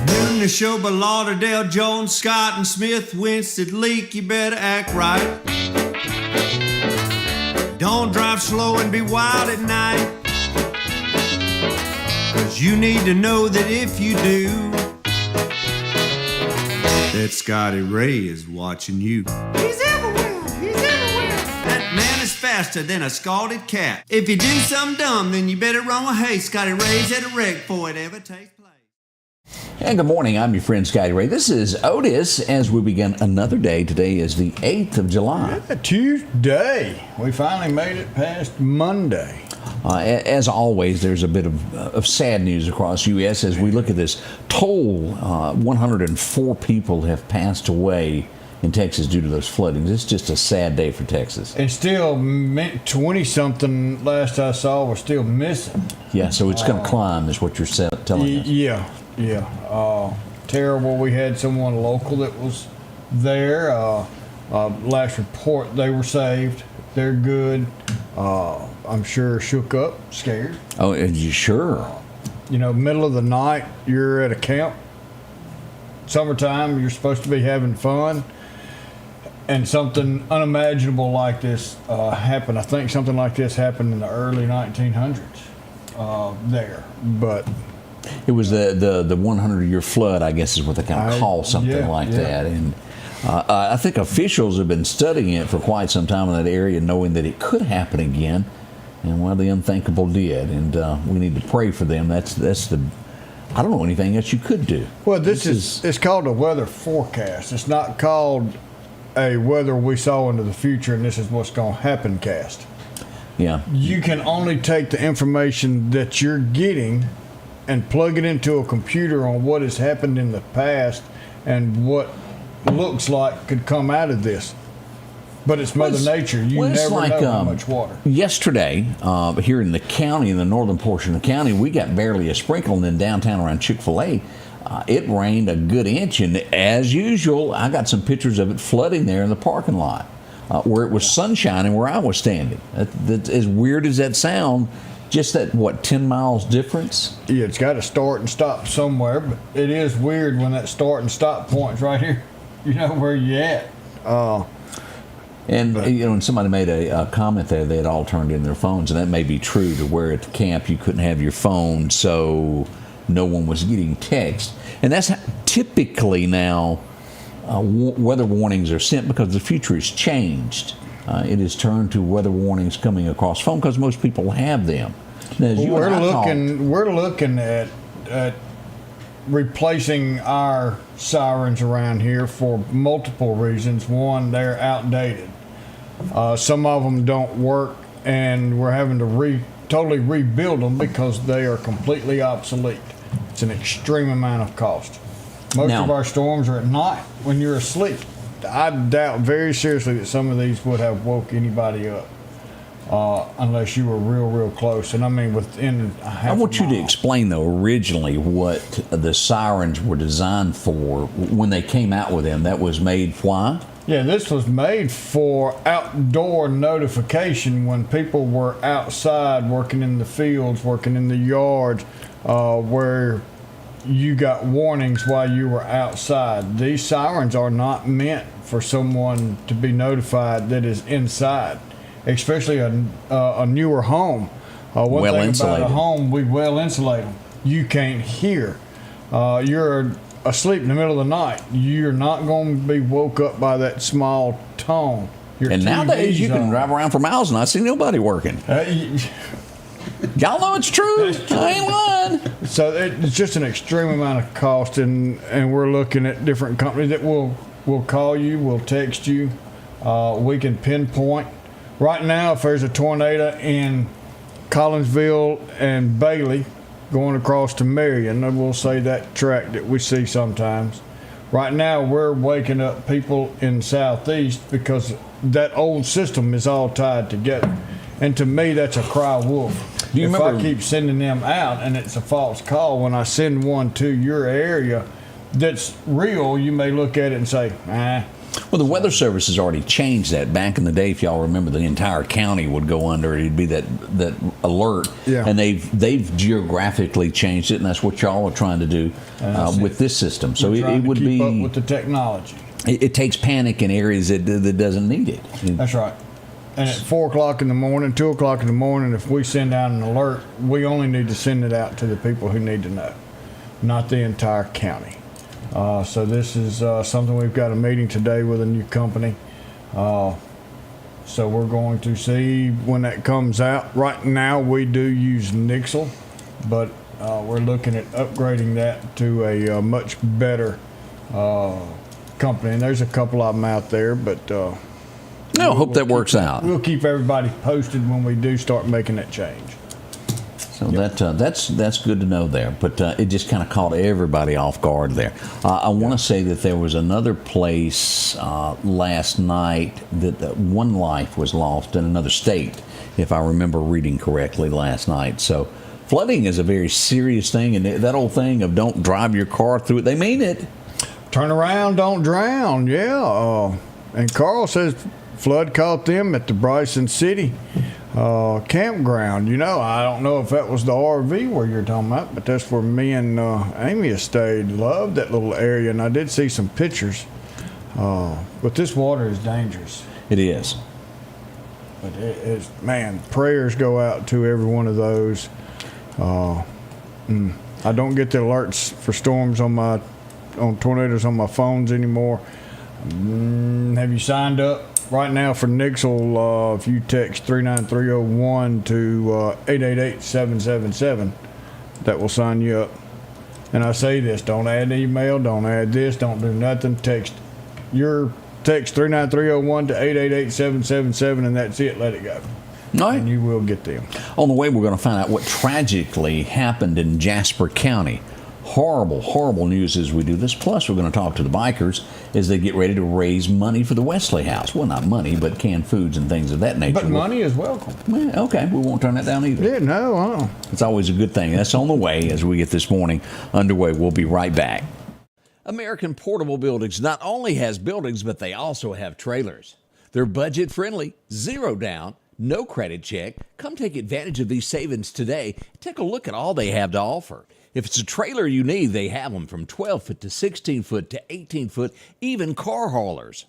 Doing the show by Lauderdale, Jones, Scott, and Smith, Winston, Leak, you better act right. Don't drive slow and be wild at night, 'cause you need to know that if you do, that Scotty Ray is watching you. He's everywhere, he's everywhere. That man is faster than a scalded cat. If you do something dumb, then you better run with haste. Scotty Ray's at a wreck before it ever takes place. And good morning, I'm your friend Scotty Ray. This is Otis as we begin another day. Today is the 8th of July. Yeah, Tuesday. We finally made it past Monday. As always, there's a bit of sad news across the U.S. as we look at this toll. 104 people have passed away in Texas due to those floodings. It's just a sad day for Texas. And still 20-something, last I saw, were still missing. Yeah, so it's going to climb is what you're telling us. Yeah. Terrible. We had someone local that was there. Last report, they were saved. They're good. I'm sure shook up, scared. Oh, you sure? Middle of the night, you're at a camp. Summertime, you're supposed to be having fun. And something unimaginable like this happened. I think something like this happened in the early 1900s there. But it was the 100-year flood, I guess is what they kind of call something like that. And I think officials have been studying it for quite some time in that area, knowing that it could happen again. And well, the unthinkable did, and we need to pray for them. That's the. I don't know anything else you could do. Well, it's called a weather forecast. It's not called a weather we saw into the future and this is what's going to happen cast. Yeah. You can only take the information that you're getting and plug it into a computer on what has happened in the past and what looks like could come out of this. But it's Mother Nature. You never know how much water. Yesterday, here in the county, in the northern portion of the county, we got barely a sprinkle. And then downtown around Chick-fil-A, it rained a good inch. And as usual, I got some pictures of it flooding there in the parking lot where it was sunshining where I was standing. That's as weird as that sounds. Just that, 10 miles difference? Yeah, it's got to start and stop somewhere. But it is weird when that start and stop point's right here. You know where you at. And somebody made a comment there, they had all turned in their phones, and that may be true to where at the camp you couldn't have your phone, so no one was getting text. And that's typically now weather warnings are sent because the future has changed. It has turned to weather warnings coming across phone because most people have them. Now, we're looking at replacing our sirens around here for multiple reasons. One, they're outdated. Some of them don't work, and we're having to totally rebuild them because they are completely obsolete. It's an extreme amount of cost. Most of our storms are at night when you're asleep. I doubt very seriously that some of these would have woke anybody up unless you were real close. And I mean within a half I want a you mile. to explain, though, originally what the sirens were designed for when they came out with them. That was made why? Yeah, this was made for outdoor notification when people were outside working in the fields, working in the yards, where you got warnings while you were outside. These sirens are not meant for someone to be notified that is inside, especially a newer home. One thing about a home, we well insulate them. You can't hear. You're asleep in the middle of the night. You're not going to be woke up by that small tone. And nowadays you can drive around for miles and not see nobody working. Y'all know it's true. I ain't lying. So it's just an extreme amount of cost, and we're looking at different companies that will call you, will text you. We can pinpoint. Right now, if there's a tornado in Collinsville and Bailey going across to Marion, and we'll say that track that we see sometimes. Right now, we're waking up people in Southeast because that old system is all tied together. And to me, that's a cry wolf. If I keep sending them out and it's a false call, when I send one to your area that's real, you may look at it and say, Well, the Weather Service has already changed that. Back in the day, if y'all remember, the entire county would go under. It'd be that alert. Yeah. And they've geographically changed it, and that's what y'all are trying to do with this system. So it would keep be up with the technology. It takes panic in areas that doesn't need it. That's right. And at 4 o'clock in the morning, 2 o'clock in the morning, if we send out an alert, we only need to send it out to the people who need to know, not the entire county. So this is something we've got a meeting today with a new company. So we're going to see when that comes out. Right now we do use Nixle, but we're looking at upgrading that to a much better company. And there's a couple of them out there, but I hope that works out. We'll keep everybody posted when we do start making that change. So that's good to know there, but it just kind of caught everybody off guard there. I want to say that there was another place last night that one life was lost in another state, if I remember reading correctly last night. So flooding is a very serious thing, and that old thing of don't drive your car through it, they mean it. Turn around, don't drown, yeah. And Carl says flood caught them at the Bryson City campground. I don't know if that was the RV where you're talking about, but that's where me and Amy stayed. Loved that little area, and I did see some pictures. But this water is dangerous. It is. But man, prayers go out to every one of those. I don't get the alerts for storms on tornadoes on my phones anymore. Have you signed up right now for Nixle? If you text 39301 to 888-777, that will sign you up. And I say this, don't add email, don't add this, don't do nothing. Text 39301 to 888-777, and that's it. Let it go. All right. And you will get them. On the way, we're going to find out what tragically happened in Jasper County. Horrible, horrible news as we do this. Plus, we're going to talk to the bikers as they get ready to raise money for the Wesley House. Well, not money, but canned foods and things of that nature. But money is welcome. Well, okay, we won't turn that down either. Yeah, no. It's always a good thing. That's on the way as we get this morning underway. We'll be right back. American Portable Buildings not only has buildings, but they also have trailers. They're budget-friendly, zero down, no credit check. Come take advantage of these savings today. Take a look at all they have to offer. If it's a trailer you need, they have them from 12-foot to 16-foot to 18-foot, even car haulers.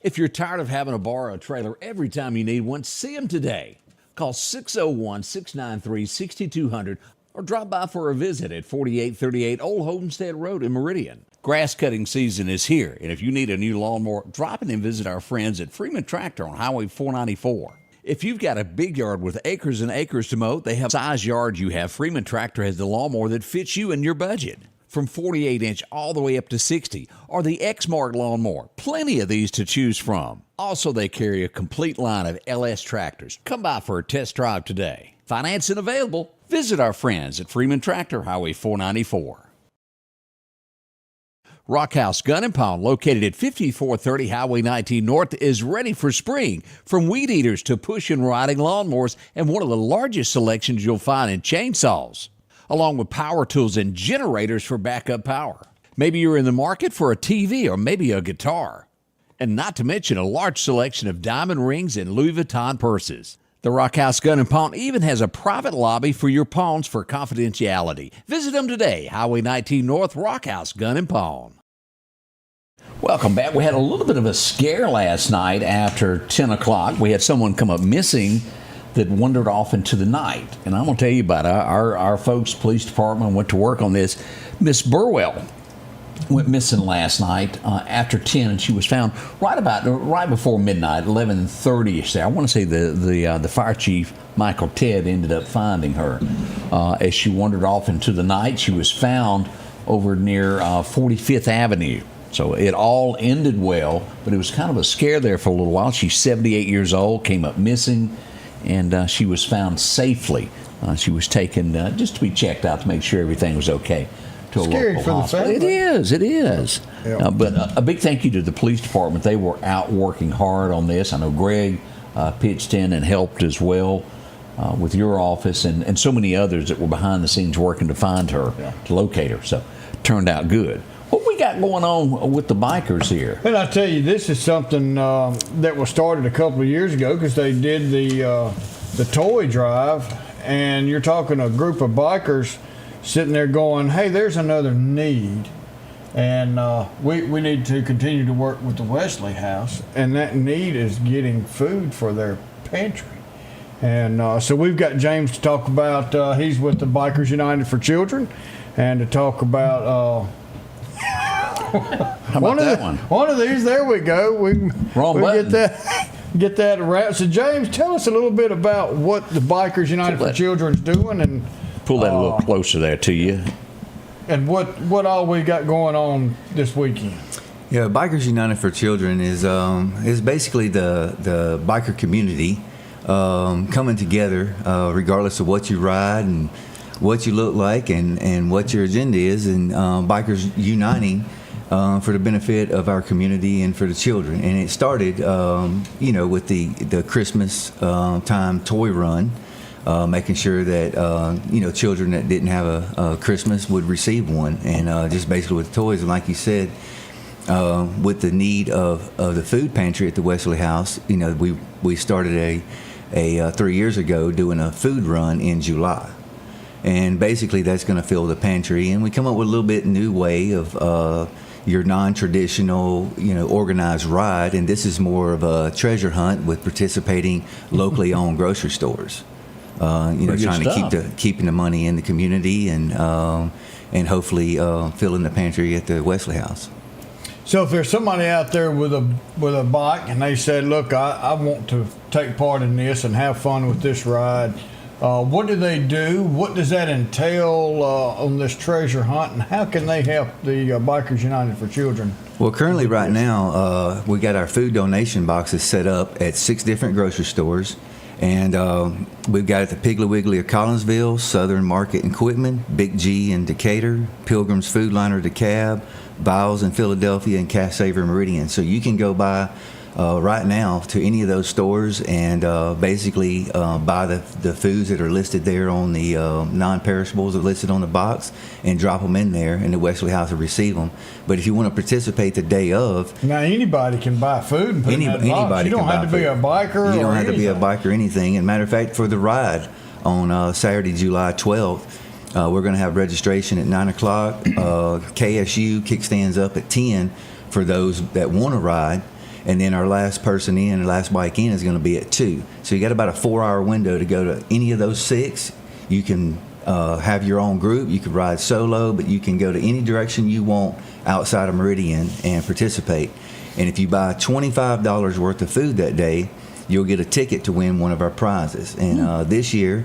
If you're tired of having to borrow a trailer every time you need one, see them today. Call 601-693-6200 or drop by for a visit at 4838 Old Homestead Road in Meridian. Grass cutting season is here, and if you need a new lawnmower, drop in and visit our friends at Freeman Tractor on Highway 494. If you've got a big yard with acres and acres to mow, they have size yard you have. Freeman Tractor has the lawnmower that fits you and your budget. From 48-inch all the way up to 60, or the X-Mark lawnmower. Plenty of these to choose from. Also, they carry a complete line of LS tractors. Come by for a test drive today. Financing available. Visit our friends at Freeman Tractor, Highway 494. Rockhouse Gun and Pound, located at 5430 Highway 19 North, is ready for spring. From weed eaters to push and riding lawnmowers, and one of the largest selections you'll find in chainsaws, along with power tools and generators for backup power. Maybe you're in the market for a TV or maybe a guitar. And not to mention a large selection of diamond rings and Louis Vuitton purses. The Rockhouse Gun and Pawn even has a private lobby for your pawns for confidentiality. Visit them today, Highway 19 North, Rockhouse Gun and Pawn. Welcome back. We had a little bit of a scare last night after 10 o'clock. We had someone come up missing that wandered off into the night. And I'm going to tell you about it. Our folks, police department, went to work on this. Miss Burwell went missing last night after 10, and she was found right before midnight, 11:30ish there. I want to say the fire chief, Michael Ted, ended up finding her. As she wandered off into the night, she was found over near 45th Avenue. So it all ended well, but it was kind of a scare there for a little while. She's 78 years old, came up missing, and she was found safely. She was taken just to be checked out to make sure everything was okay. To Scary a local for hospital. the family. It is. Yeah. But a big thank you to the police department. They were out working hard on this. I know Greg pitched in and helped as well with your office and so many others that were behind the scenes working to find her, to locate her. So it turned out good. What we you got going on with the bikers here? And I tell you, this is something that was started a couple of years ago because they did the toy drive, and you're talking a group of bikers sitting there going, "Hey, there's another need." And we need to continue to work with the Wesley House, and that need is getting food for their pantry. And so we've got James to talk about. He's with the Bikers United for Children, and to talk about How about that one? One of these. There we go. Wrong button. Get that around. So James, tell us a little bit about what the Bikers United for Children's doing, and pull that a little closer there to you. And what all we got going on this weekend? Yeah, Bikers United for Children is basically the biker community coming together, regardless of what you ride and what you look like and what your agenda is, and bikers uniting for the benefit of our community and for the children. And it started, with the Christmas time toy run. Making sure that children that didn't have a Christmas would receive one, and just basically with toys. And like you said, with the need of the food pantry at the Wesley House, we started a 3 years ago doing a food run in July, and basically that's going to fill the pantry. And we come up with a little bit new way of your non-traditional, organized ride, and this is more of a treasure hunt with participating locally owned grocery stores. Trying to keeping the money in the community and hopefully filling the pantry at the Wesley House. So if there's somebody out there with a bike and they said, "Look, I want to take part in this and have fun with this ride," what do they do? What does that entail on this treasure hunt, and how can they help the Bikers United for Children? Well, currently right now we got our food donation boxes set up at 6 different grocery stores. And we've got at the Piggly Wiggly of Collinsville, Southern Market in Quitman, Big G in Decatur, Pilgrim's Food Liner DeKalb, Biles in Philadelphia, and Cash Saver Meridian. So you can go by right now to any of those stores and basically buy the foods that are listed there on the non-perishables that are listed on the box and drop them in there, and the Wesley House will receive them. But if you want to participate the day of, now anybody can buy food and put it in that box. You don't have to be a biker. You don't have to be a biker or anything. And matter of fact, for the ride on Saturday, July 12th, we're going to have registration at 9 o'clock. KSU kickstands up at 10 for those that want to ride. And then our last person in, the last bike in, is going to be at 2. So you got about a 4-hour window to go to any of those 6. You can have your own group. You can ride solo, but you can go to any direction you want outside of Meridian and participate. And if you buy $25 worth of food that day, you'll get a ticket to win one of our prizes. And this year,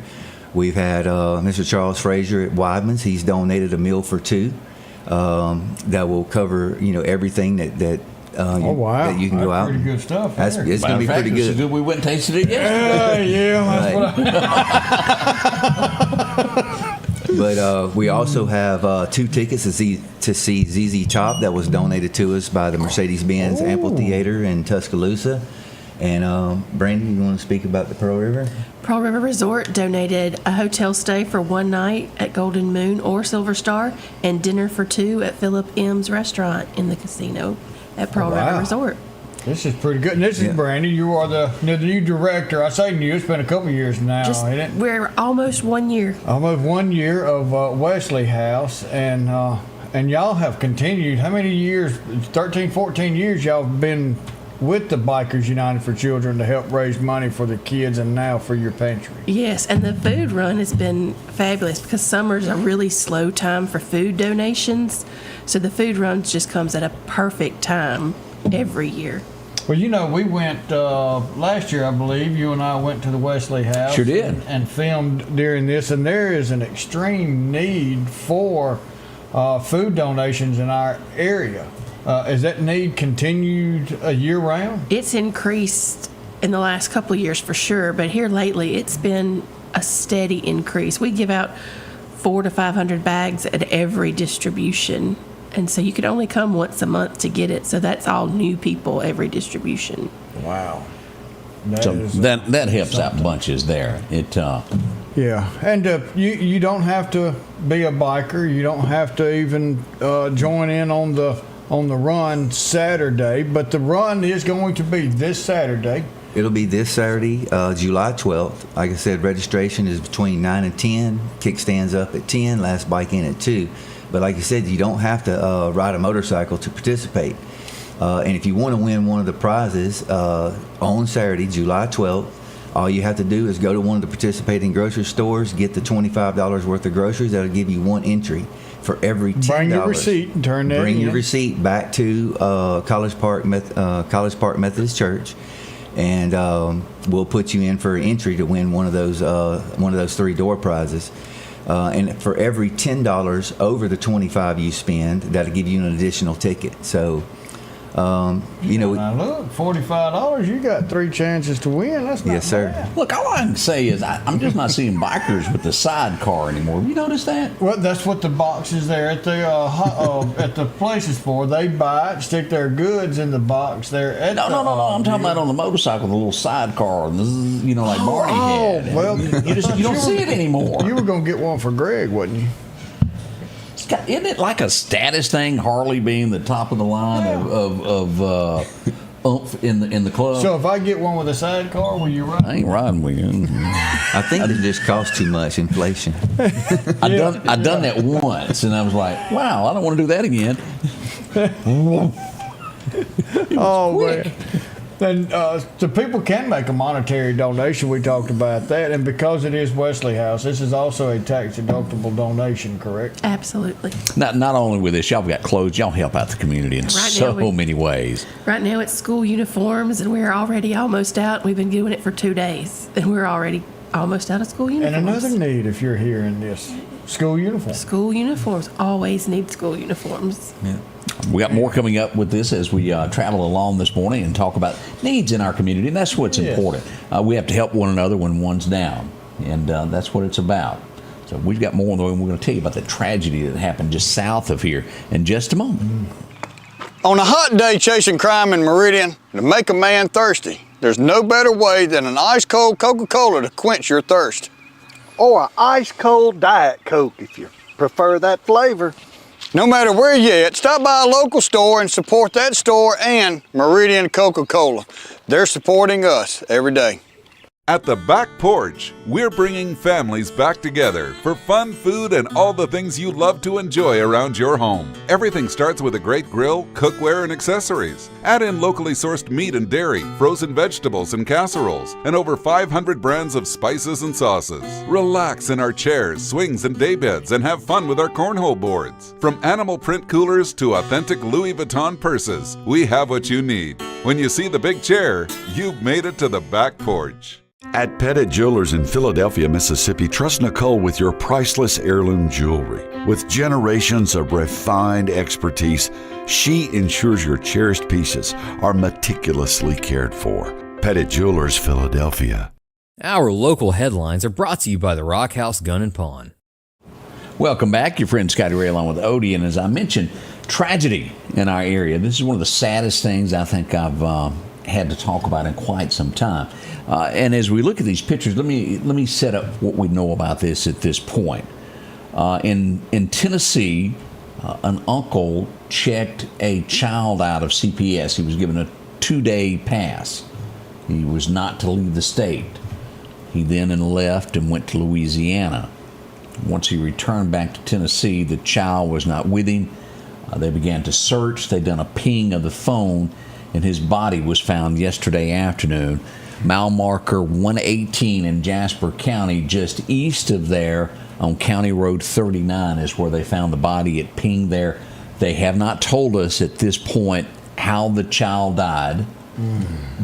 we've had Mr. Charles Frazier at Weidman's. He's donated a meal for 2 that will cover everything that oh wow! That you can go out. Pretty good stuff. It's going to be pretty good. So we went and tasted it yesterday. Yeah, that's what But we also have 2 tickets to see ZZ Top that was donated to us by the Mercedes-Benz Amphitheater in Tuscaloosa. And Brandy, you want to speak about the Pearl River? Pearl River Resort donated a hotel stay for 1 night at Golden Moon or Silver Star and dinner for 2 at Philip M's restaurant in the casino at Pearl River Resort. This is pretty good. And this is Brandy. You are the new director. I say new. It's been a couple of years now, ain't it? We're almost 1 year. Almost 1 year of Wesley House, and y'all have continued. How many years? 13, 14 years y'all have been with the Bikers United for Children to help raise money for the kids and now for your pantry. Yes, and the food run has been fabulous because summer's a really slow time for food donations. So the food run just comes at a perfect time every year. Well, we went last year, I believe. You and I went to the Wesley House. Sure did. And filmed during this, and there is an extreme need for food donations in our area. Has that need continued year-round? It's increased in the last couple of years for sure, but here lately it's been a steady increase. We give out 400 to 500 bags at every distribution, and so you could only come once a month to get it. So that's all new people every distribution. Wow. That helps out bunches there. Yeah, and you don't have to be a biker. You don't have to even join in on the on the run Saturday, but the run is going to be this Saturday. It'll be this Saturday, July 12th. Like I said, registration is between 9 and 10. Kickstands up at 10, last bike in at 2. But like I said, you don't have to ride a motorcycle to participate. And if you want to win one of the prizes on Saturday, July 12th, all you have to do is go to one of the participating grocery stores, get the $25 worth of groceries. That'll give you one entry for every $10. Bring your receipt and turn that in. Bring your receipt back to College Park Methodist Church, and we'll put you in for an entry to win one of those 3 door prizes. And for every $10 over the $25 you spend, that'll give you an additional ticket. So, Now look, $45, you got 3 chances to win. That's not yes, sir. bad. Look, all I can say is I'm just not seeing bikers with the sidecar anymore. Have you noticed that? Well, that's what the box is there at the at the places for. They buy it, stick their goods in the box there. At No. I'm talking about on the motorcycle, the little sidecar, like Barney had. Well, You don't see it anymore. You were gonna get one for Greg, wasn't you? Isn't it like a status thing? Harley being the top of the line of oomph in the club. So if I get one with a sidecar, will you ride? I ain't riding with you. I think it just costs too much inflation. I done that once, and I was like, wow, I don't want to do that again. Oh quick. man. Then the people can make a monetary donation. We talked about that, and because it is Wesley House, this is also a tax-deductible donation, correct? Absolutely. Not only with this, y'all got clothes. Y'all help out the community in many ways. Right now it's school uniforms, and we're already almost out. We've been doing it for 2 days, and we're already almost out of school uniforms. And another need, if you're hearing this, school uniforms. School uniforms. Always need school uniforms. Yeah. We got more coming up with this as we travel along this morning and talk about needs in our community, and that's what's important. We have to help one another when one's down, and that's what it's about. So we've got more on the way, and we're going to tell you about the tragedy that happened just south of here in just a moment. On a hot day chasing crime in Meridian, to make a man thirsty, there's no better way than an ice-cold Coca-Cola to quench your thirst. Or an ice-cold Diet Coke if you prefer that flavor. No matter where you're at, stop by a local store and support that store and Meridian Coca-Cola. They're supporting us every day. At the Back Porch, we're bringing families back together for fun, food, and all the things you love to enjoy around your home. Everything starts with a great grill, cookware, and accessories. Add in locally sourced meat and dairy, frozen vegetables and casseroles, and over 500 brands of spices and sauces. Relax in our chairs, swings, and daybeds and have fun with our cornhole boards. From animal print coolers to authentic Louis Vuitton purses, we have what you need. When you see the big chair, you've made it to the Back Porch. At Pettit Jewelers in Philadelphia, Mississippi, trust Nicole with your priceless heirloom jewelry. With generations of refined expertise, she ensures your cherished pieces are meticulously cared for. Pettit Jewelers, Philadelphia. Our local headlines are brought to you by the Rock House Gun and Pawn. Welcome back. Your friend Scotty Ray along with Odie. And as I mentioned, tragedy in our area. This is one of the saddest things I think I've had to talk about in quite some time. And as we look at these pictures, let me set up what we know about this at this point. In Tennessee, an uncle checked a child out of CPS. He was given a 2-day pass. He was not to leave the state. He then left and went to Louisiana. Once he returned back to Tennessee, the child was not with him. They began to search. They'd done a ping of the phone, and his body was found yesterday afternoon. Mile marker 118 in Jasper County, just east of there on County Road 39 is where they found the body. It pinged there. They have not told us at this point how the child died.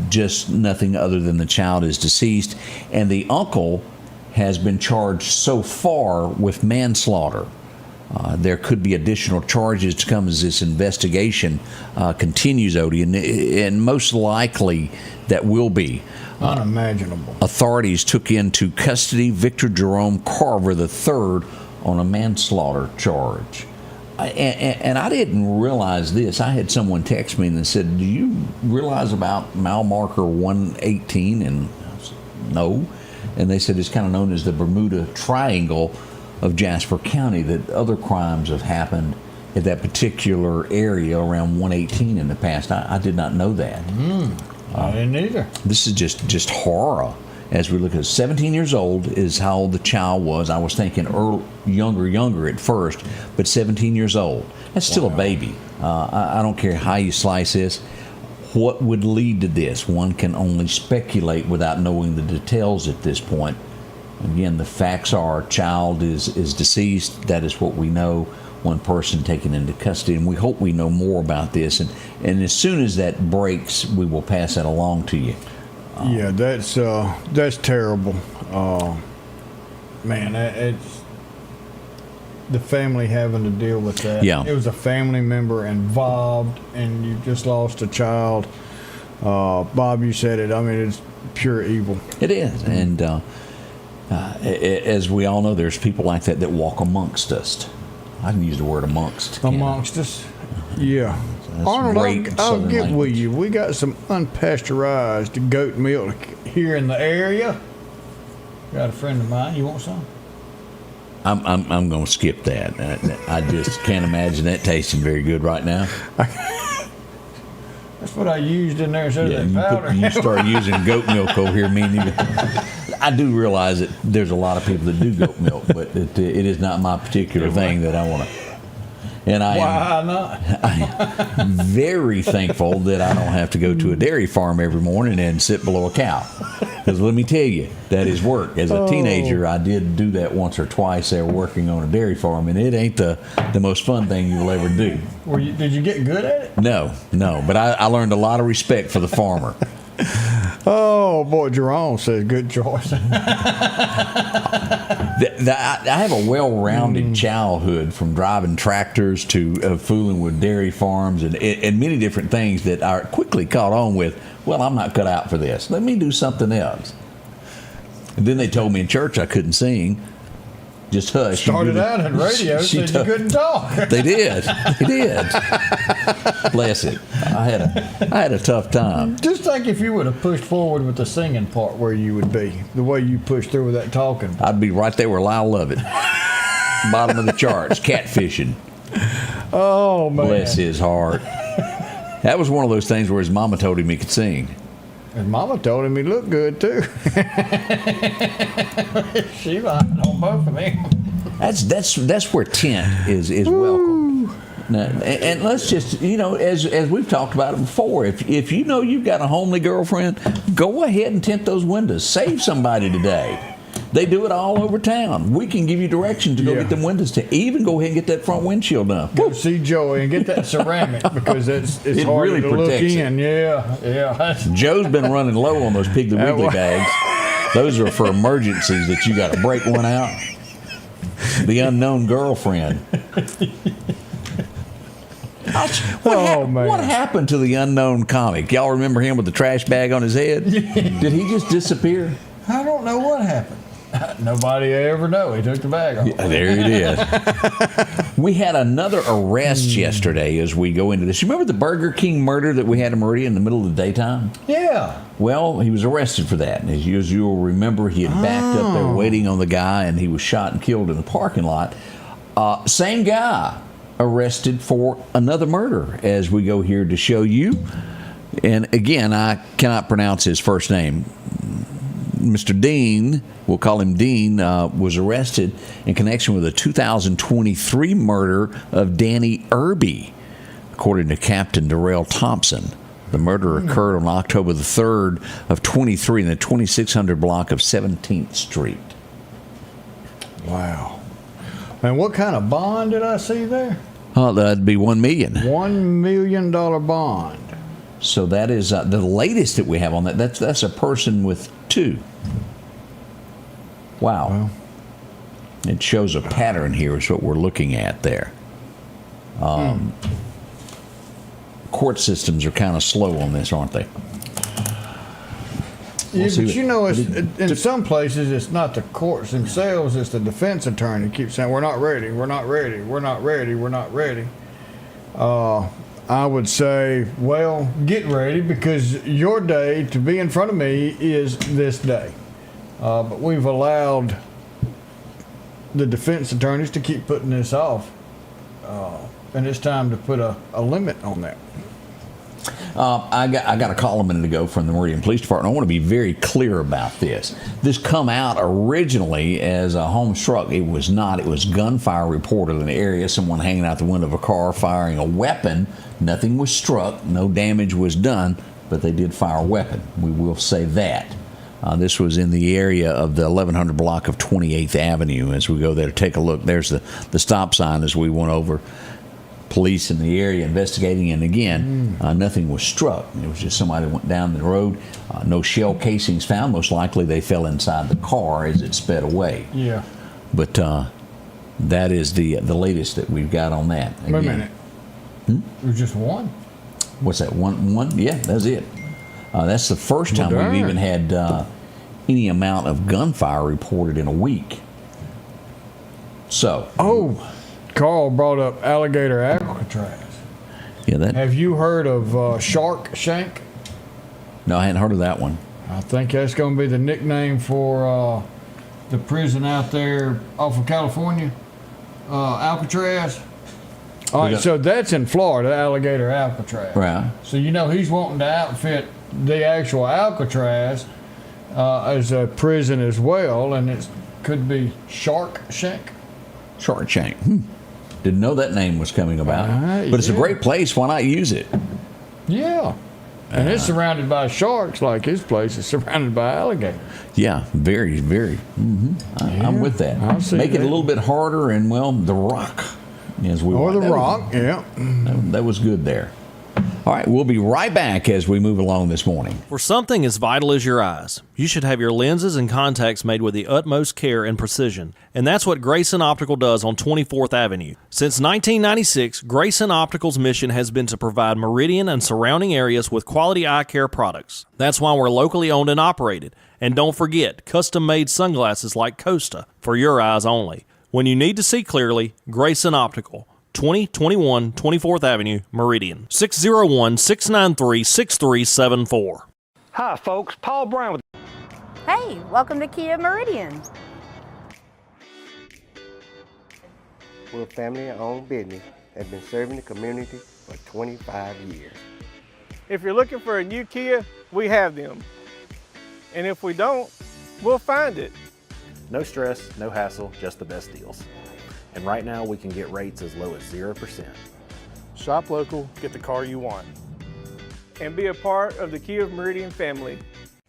Just nothing other than the child is deceased. And the uncle has been charged so far with manslaughter. There could be additional charges to come as this investigation continues, Odie, and most likely that will be. Unimaginable. Authorities took into custody Victor Jerome Carver III on a manslaughter charge. And I didn't realize this. I had someone text me and they said, do you realize about mile marker 118? And I said, no. And they said it's kind of known as the Bermuda Triangle of Jasper County, that other crimes have happened at that particular area around 118 in the past. I did not know that. I didn't either. This is just horror. As we look at 17 years old is how old the child was. I was thinking younger at first, but 17 years old. That's still a baby. I don't care how you slice this. What would lead to this? One can only speculate without knowing the details at this point. Again, the facts are child is deceased. That is what we know. One person taken into custody, and we hope we know more about this. And as soon as that breaks, we will pass that along to you. Yeah, that's terrible. Man, it's the family having to deal with that. Yeah. It was a family member involved, and you just lost a child. Bob, you said it. I mean, it's pure evil. It is, and as we all know, there's people like that walk amongst us. I can use the word amongst. Amongst us? Yeah. That's Arnold, great I'll Southern get with language. you. We got some unpasteurized goat milk here in the area. Got a friend of mine. You want some? I'm going to skip that. I just can't imagine that tasting very good right now. That's what I used in there instead of that powder. You start using goat milk over here, meaning I do realize that there's a lot of people that do goat milk, but it is not my particular thing that I want to. And I am very thankful that I don't have to go to a dairy farm every morning and sit below a cow. Because let me tell you, that is work. As a teenager, I did do that once or twice there working on a dairy farm, and it ain't the most fun thing you will ever do. Did you get good at it? No. But I learned a lot of respect for the farmer. Oh, boy, Jerome says good choice. I have a well-rounded childhood, from driving tractors to fooling with dairy farms and many different things that I quickly caught on with. Well, I'm not cut out for this. Let me do something else. And then they told me in church I couldn't sing. Just hush. Started out in radio, said you couldn't talk. They did. Bless it. I had a tough time. Just think if you would have pushed forward with the singing part, where you would be. The way you pushed through with that talking. I'd be right there where Lyle Lovett. Bottom of the charts, catfishing. Oh, man. Bless his heart. That was one of those things where his mama told him he could sing. His mama told him he looked good, too. She lied on both of them. That's where tent is welcome. Now, and let's just, as we've talked about it before, if you know you've got a homely girlfriend, go ahead and tint those windows. Save somebody today. They do it all over town. We can give you directions to go get them windows to even go ahead and get that front windshield done. Go see Joey and get that ceramic, because it's It hard really to look protects it. in. Yeah. Joe's been running low on those Piggly Wiggly bags. Those are for emergencies that you got to break one out. The unknown girlfriend. What happened to the unknown comic? Y'all remember him with the trash bag on his head? Did he just disappear? I don't know what happened. Nobody ever know. He took the bag off. Yeah, there it is. We had another arrest yesterday as we go into this. You remember the Burger King murder that we had in Meridain in the middle of the daytime? Yeah. Well, he was arrested for that. And as you'll remember, he had backed up there waiting on the guy, and he was shot and killed in the parking lot. Same guy arrested for another murder as we go here to show you. And again, I cannot pronounce his first name. Mr. Dean, we'll call him Dean, was arrested in connection with a 2023 murder of Danny Irby, according to Captain Darrell Thompson. The murder occurred on October the 3rd of 23 in the 2600 block of 17th Street. Wow. And what kind of bond did I see there? Oh, that'd be $1 million. $1 million bond. So that is the latest that we have on that. That's a person with two. Wow. Well, it shows a pattern here is what we're looking at there. Court systems are kind of slow on this, aren't they? Yeah, but in some places it's not the courts themselves, it's the defense attorney keeps saying, we're not ready, we're not ready, we're not ready, we're not ready. I would say, well, get ready, because your day to be in front of me is this day. But we've allowed the defense attorneys to keep putting this off. and it's time to put a limit on that. I got a call a minute ago from the Meridian Police Department. I want to be very clear about this. This come out originally as a home struck. It was not. It was gunfire reported in the area. Someone hanging out the window of a car firing a weapon. Nothing was struck. No damage was done, but they did fire a weapon. We will say that. This was in the area of the 1100 block of 28th Avenue. As we go there to take a look, there's the stop sign as we went over. Police in the area investigating, and again, nothing was struck. It was just somebody went down the road. No shell casings found. Most likely they fell inside the car as it sped away. Yeah. But that is the latest that we've got on that. Again, Wait a minute. It was just one? What's that? One? Yeah, that's it. That's the first time we've even had any amount of gunfire reported in a week. So. Oh. Carl brought up alligator Alcatraz. Yeah, that. Have you heard of Shark Shank? No, I hadn't heard of that one. I think that's going to be the nickname for the prison out there off of California, Alcatraz. All right, so that's in Florida, alligator Alcatraz. Right. So he's wanting to outfit the actual Alcatraz as a prison as well, and it could be Shark Shank. Shark Shank. Didn't know that name was coming about. But it's a great place. Why not use it? Yeah. And it's surrounded by sharks like his place is surrounded by alligators. Yeah, very, very. I'm with that. Make it a little bit harder and, well, the rock. Or the rock, yeah. That was good there. All right, we'll be right back as we move along this morning. For something as vital as your eyes, you should have your lenses and contacts made with the utmost care and precision. And that's what Grayson Optical does on 24th Avenue. Since 1996, Grayson Optical's mission has been to provide Meridian and surrounding areas with quality eye care products. That's why we're locally owned and operated. And don't forget, custom-made sunglasses like Costa for your eyes only. When you need to see clearly, Grayson Optical. 2021 24th Avenue, Meridian. 601-693-6374. Hi, folks. Paul Brown with. Hey, welcome to Kia Meridian. We're a family-owned business that's been serving the community for 25 years. If you're looking for a new Kia, we have them. And if we don't, we'll find it. No stress, no hassle, just the best deals. And right now we can get rates as low as 0%. Shop local, get the car you want. And be a part of the Kia of Meridian family.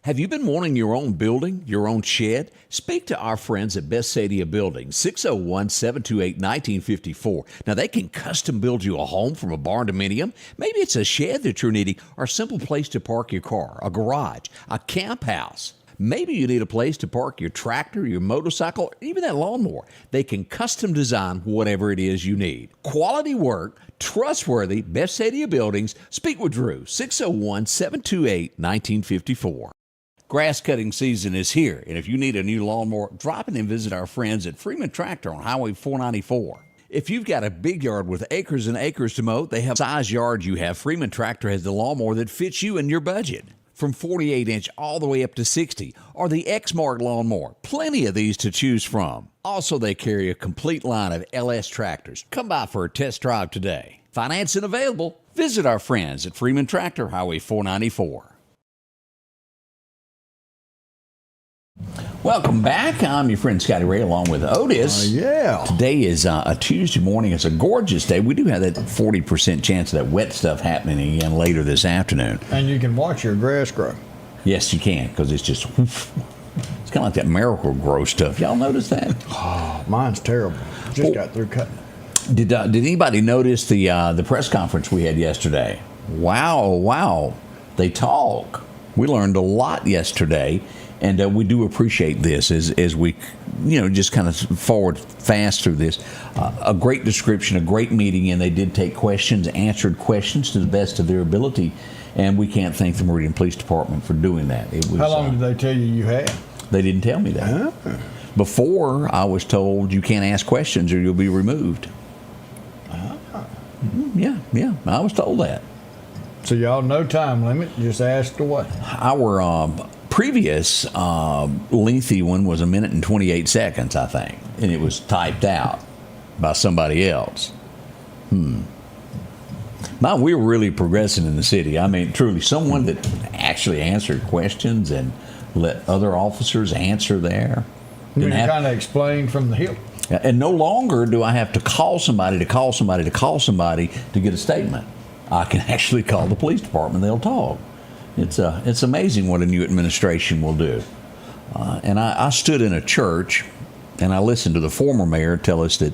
Have you been wanting your own building, your own shed? Speak to our friends at Best Sadia Building, 601-728-1954. Now, they can custom build you a home from a barn dominium. Maybe it's a shed that you're needing or a simple place to park your car, a garage, a camp house. Maybe you need a place to park your tractor, your motorcycle, or even that lawnmower. They can custom design whatever it is you need. Quality work, trustworthy, Best Sadia Buildings. Speak with Drew, 601-728-1954. Grass cutting season is here, and if you need a new lawnmower, drop in and visit our friends at Freeman Tractor on Highway 494. If you've got a big yard with acres and acres to mow, they have the size yard you have. Freeman Tractor has the lawnmower that fits you and your budget. From 48-inch all the way up to 60, or the X-Mark lawnmower. Plenty of these to choose from. Also, they carry a complete line of LS tractors. Come by for a test drive today. Financing available. Visit our friends at Freeman Tractor, Highway 494. Welcome back. I'm your friend Scotty Ray along with Otis. Yeah. Today is a Tuesday morning. It's a gorgeous day. We do have that 40% chance of that wet stuff happening again later this afternoon. And you can watch your grass grow. Yes, you can, because it's just, it's kind of like that miracle grow stuff. Y'all notice that? Oh, mine's terrible. Just got through cutting. Did anybody notice the press conference we had yesterday? Wow. They talk. We learned a lot yesterday. And we do appreciate this as we, just kind of forward fast through this. A great description, a great meeting, and they did take questions, answered questions to the best of their ability. And we can't thank the Meridian Police Department for doing that. It was, how long did they tell you had? They didn't tell me that. Before, I was told you can't ask questions or you'll be removed. Yeah, I was told that. So y'all no time limit, just ask away. Our previous lengthy one was 1 minute and 28 seconds, I think, and it was typed out by somebody else. We're really progressing in the city. I mean, truly, someone that actually answered questions and let other officers answer there. You kind of explain from the hip. And no longer do I have to call somebody to get a statement. I can actually call the police department. They'll talk. It's amazing what a new administration will do. And I stood in a church, and I listened to the former mayor tell us that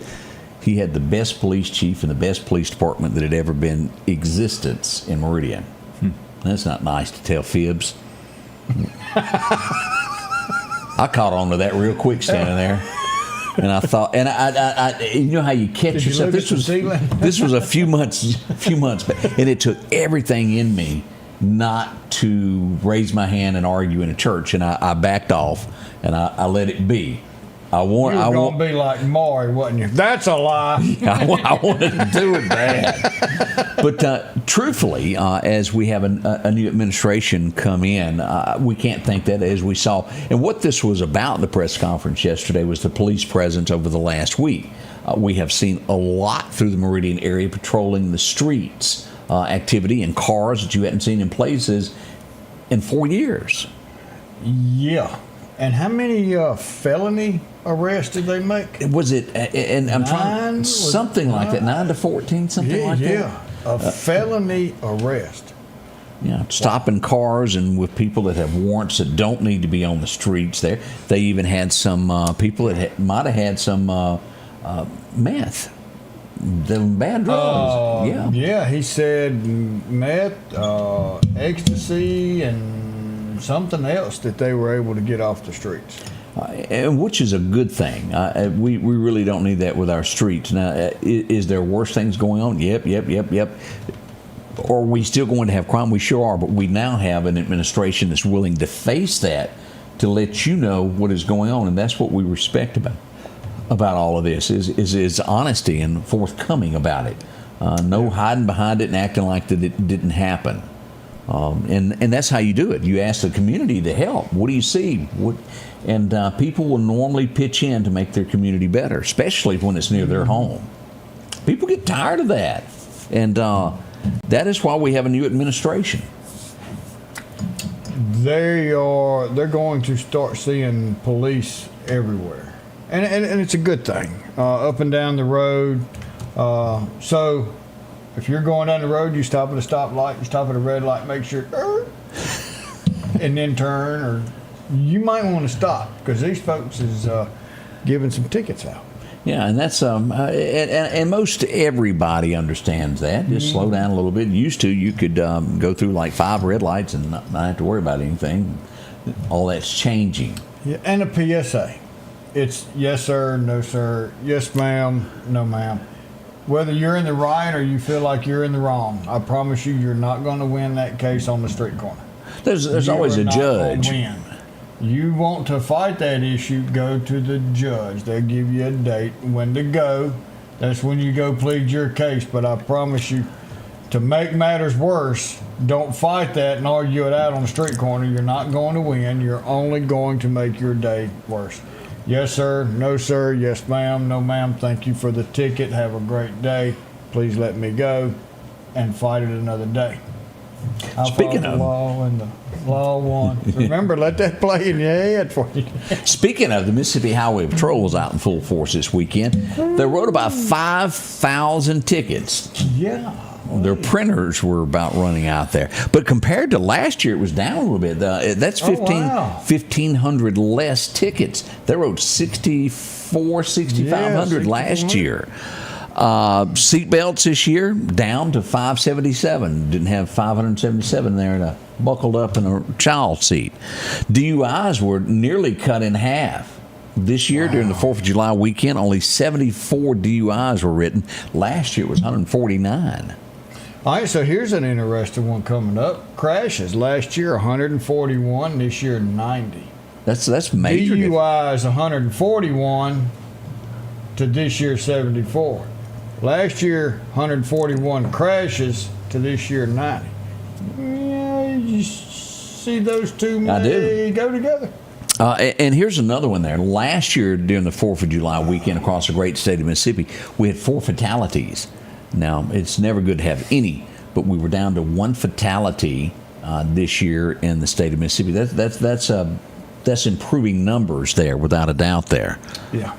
he had the best police chief and the best police department that had ever been existence in Meridian. That's not nice to tell fibs. I caught on to that real quick standing there. And I thought, and I you know how you catch yourself. This was a few months back, and it took everything in me not to raise my hand and argue in a church, and I backed off and I let it be. You were going to be like Maury, wasn't you? That's a lie. I wanted to do it bad. But truthfully, as we have a new administration come in, we can't think that as we saw. And what this was about, the press conference yesterday, was the police presence over the last week. We have seen a lot through the Meridian area patrolling the streets, activity and cars that you hadn't seen in places in 4 years. Yeah. And how many felony arrests did they make? Was it? And I'm trying something like that, 9 to 14, something like that. Yeah, a felony arrest. Yeah, stopping cars and with people that have warrants that don't need to be on the streets. There, they even had some people that might have had some meth. The bad drugs. Yeah, he said meth, ecstasy, and something else that they were able to get off the streets. And which is a good thing. We really don't need that with our streets. Now, is there worse things going on? Yep. Are we still going to have crime? We sure are, but we now have an administration that's willing to face that, to let you know what is going on, and that's what we respect about all of this, is honesty and forthcoming about it. No hiding behind it and acting like that it didn't happen. And that's how you do it. You ask the community to help. What do you see? And people will normally pitch in to make their community better, especially when it's near their home. People get tired of that. And that is why we have a new administration. They're going to start seeing police everywhere. And it's a good thing. Up and down the road. So if you're going down the road, you stop at a stoplight, you stop at a red light, make sure, and then turn, or you might want to stop because these folks is giving some tickets out. Yeah, and that's and most everybody understands that. Just slow down a little bit. Used to, you could go through like 5 red lights and not have to worry about anything. All that's changing. Yeah, and a PSA. It's yes sir, no sir, yes ma'am, no ma'am. Whether you're in the right or you feel like you're in the wrong, I promise you're not going to win that case on the street corner. There's always a judge. You want to fight that issue, go to the judge. They'll give you a date when to go. That's when you go plead your case. But I promise you, to make matters worse, don't fight that and argue it out on the street corner. You're not going to win. You're only going to make your day worse. Yes, sir. No, sir. Yes, ma'am. No, ma'am. Thank you for the ticket. Have a great day. Please let me go, and fight it another day. Speaking of law, and the law won. Remember, let that play in your head for you. Speaking of, the Mississippi Highway Patrol was out in full force this weekend. They wrote about 5,000 tickets. Yeah. Their printers were about running out there. But compared to last year, it was down a little bit. That's 1,500 less tickets. They wrote 6,500 last year. Seatbelts this year down to 577. Didn't have 577 there to buckled up in a child seat. DUIs were nearly cut in half. This year, during the 4th of July weekend, only 74 DUIs were written. Last year it was 149. All right, so here's an interesting one coming up. Crashes. Last year, 141. This year, 90. That's major. DUIs, 141 to this year, 74. Last year, 141 crashes to this year, 90. Yeah, you see those two may go together. And here's another one there. Last year, during the 4th of July weekend across the great state of Mississippi, we had 4 fatalities. Now, it's never good to have any, but we were down to one fatality this year in the state of Mississippi. That's improving numbers there, without a doubt there. Yeah.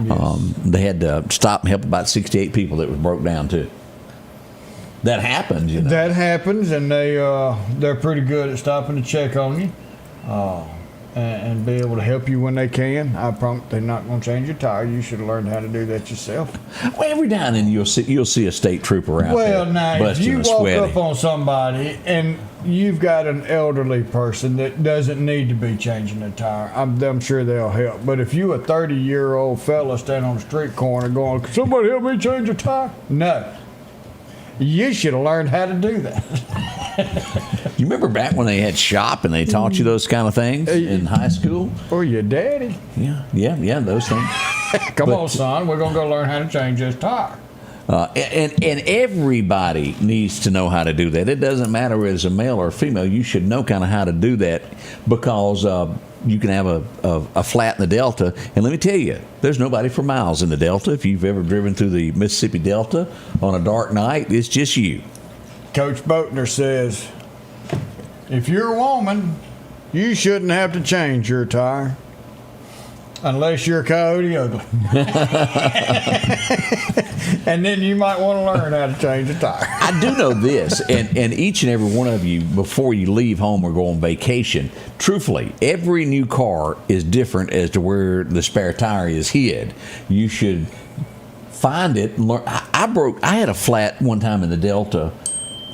Yes. They had to stop and help about 68 people that was broke down, too. That happens, you know. That happens, and they're pretty good at stopping to check on you and be able to help you when they can. I promise they're not going to change your tire. You should have learned how to do that yourself. Well, every now and then you'll see a state trooper out there. Well, now, if you walk sweaty. up on somebody and you've got an elderly person that doesn't need to be changing the tire, I'm sure they'll help. But if you a 30-year-old fella standing on the street corner going, "Can somebody help me change a tire?" No. You should have learned how to do that. You remember back when they had shop and they taught you those kind of things in high school? Or your daddy. Yeah, those things. Come on, son, we're going to go learn how to change this tire. And everybody needs to know how to do that. It doesn't matter whether it's a male or a female. You should know kind of how to do that, because you can have a flat in the Delta. And let me tell you, there's nobody for miles in the Delta. If you've ever driven through the Mississippi Delta on a dark night, it's just you. Coach Boatner says, if you're a woman, you shouldn't have to change your tire. Unless you're Coyote Ugly. And then you might want to learn how to change a tire. I do know this, and each and every one of you, before you leave home or go on vacation, truthfully, every new car is different as to where the spare tire is hid. You should find it and learn. I had a flat one time in the Delta.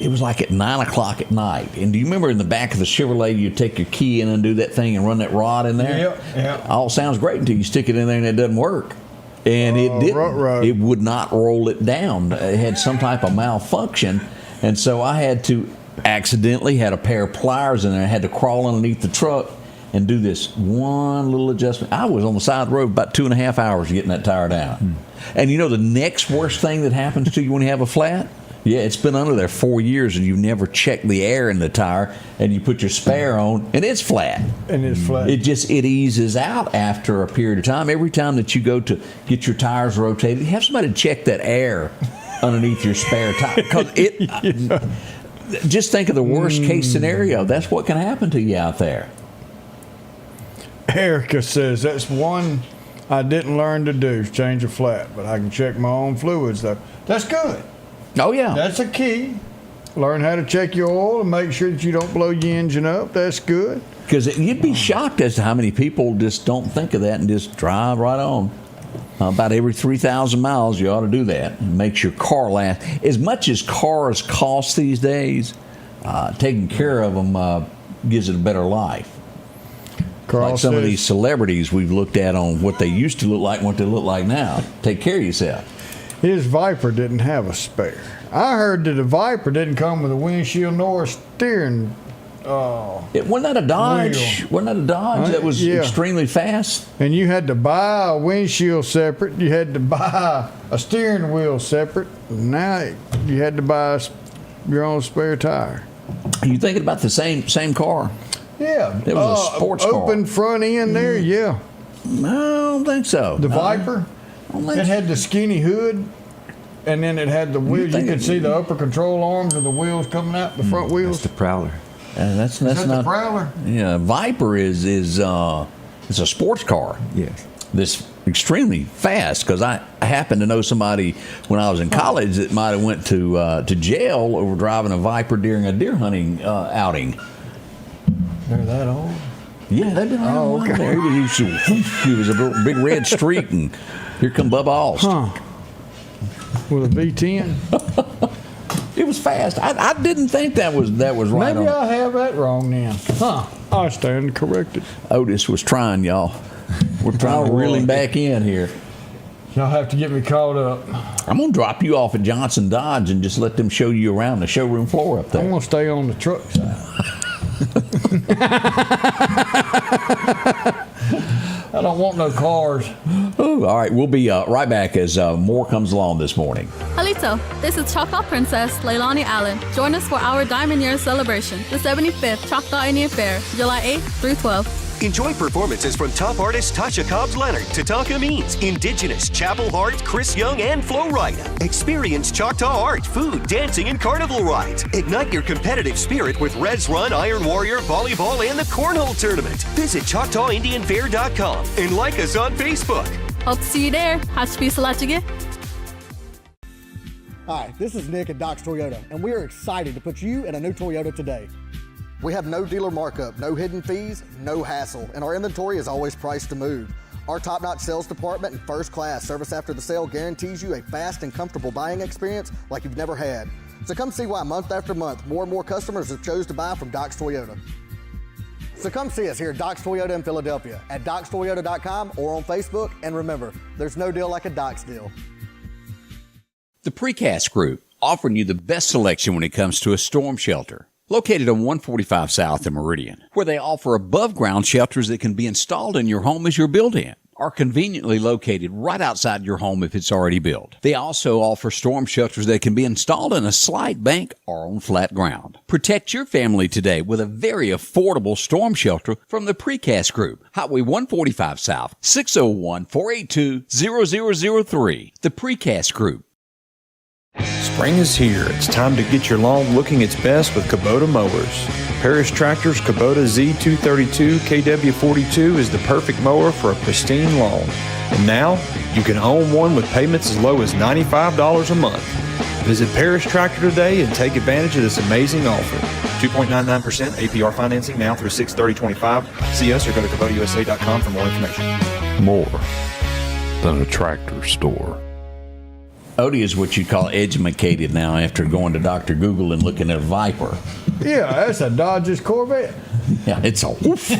It was like at 9 o'clock at night. And do you remember in the back of the Chevrolet, you take your key in and undo that thing and run that rod in there? Yeah. All sounds great until you stick it in there and it doesn't work. And it didn't. It would not roll it down. It had some type of malfunction. And so I had to accidentally had a pair of pliers in there. I had to crawl underneath the truck and do this one little adjustment. I was on the side of the road about 2.5 hours getting that tire down. And you know the next worst thing that happens to you when you have a flat? Yeah, it's been under there 4 years and you've never checked the air in the tire, and you put your spare on and it's flat. And it's flat. It eases out after a period of time. Every time that you go to get your tires rotated, have somebody check that air underneath your spare tire. Because just think of the worst case scenario. That's what can happen to you out there. Erica says, that's one I didn't learn to do, change a flat, but I can check my own fluids though. That's good. Oh, yeah. That's a key. Learn how to check your oil and make sure that you don't blow your engine up. That's good. Because you'd be shocked as to how many people just don't think of that and just drive right on. About every 3,000 miles, you ought to do that. It makes your car last. As much as cars cost these days, taking care of them gives it a better life. Like some of these celebrities we've looked at on what they used to look like and what they look like now. Take care of yourself. His Viper didn't have a spare. I heard that the Viper didn't come with a windshield nor a steering. It wasn't that a Dodge? Wasn't that a Dodge that was extremely fast? And you had to buy a windshield separate. You had to buy a steering wheel separate. Now you had to buy your own spare tire. Are you thinking about the same car? Yeah. It was a sports car. Open front end there, yeah. I don't think so. The Viper? It had the skinny hood, and then it had the wheels. You could see the upper control arms of the wheels coming out, the front wheels. That's the Prowler. That's not not the Prowler. Yeah, Viper is it's a sports car. Yes. This extremely fast, because I happened to know somebody when I was in college that might have went to jail over driving a Viper during a deer hunting outing. They're that old? Yeah, they've been around there. He was a big red streak, and here come Bubba Alst. With a V10? It was fast. I didn't think that was right. Maybe I have that wrong then. I stand corrected. Otis was trying, y'all. We're trying to reel him back in here. Y'all have to get me caught up. I'm going to drop you off at Johnson Dodge and just let them show you around the showroom floor up there. I'm going to stay on the truck side. I don't want no cars. Ooh, all right, we'll be right back as more comes along this morning. Halito, this is Choctaw Princess Leilani Allen. Join us for our Diamond Year celebration, the 75th Choctaw Indian Fair, July 8th through 12th. Enjoy performances from top artists Tasha Cobbs-Leonard, Tatanka Means, Indigenous, Chapel Hart, Chris Young, and Flo Rida. Experience Choctaw art, food, dancing, and carnival rides. Ignite your competitive spirit with Reds Run, Iron Warrior, volleyball, and the Cornhole Tournament. Visit ChoctawIndianFair.com and like us on Facebook. Hope to see you there. Hashpisalachige. Hi, this is Nick at Doc's Toyota, and we are excited to put you in a new Toyota today. We have no dealer markup, no hidden fees, no hassle, and our inventory is always priced to move. Our top-notch sales department and first-class service after the sale guarantees you a fast and comfortable buying experience like you've never had. So come see why month after month, more and more customers have chose to buy from Doc's Toyota. So come see us here at Doc's Toyota in Philadelphia, at docstoyota.com or on Facebook, and remember, there's no deal like a Doc's deal. The Precast Group, offering you the best selection when it comes to a storm shelter. Located on 145 South in Meridian, where they offer above-ground shelters that can be installed in your home as you're built in, are conveniently located right outside your home if it's already built. They also offer storm shelters that can be installed in a slight bank or on flat ground. Protect your family today with a very affordable storm shelter from the Precast Group. Highway 145 South, 601-482-0003. The Precast Group. Spring is here. It's time to get your lawn looking its best with Kubota mowers. Parish Tractor's Kubota Z232 KW42 is the perfect mower for a pristine lawn. And now, you can own one with payments as low as $95 a month. Visit Parish Tractor today and take advantage of this amazing offer. 2.99% APR financing now through 6/30/25. See us or go to KubotaUSA.com for more information. More than a tractor store. Odie is what you call educated now after going to Dr. Google and looking at a Viper. Yeah, that's a Dodge's Corvette. Yeah, it's a woof.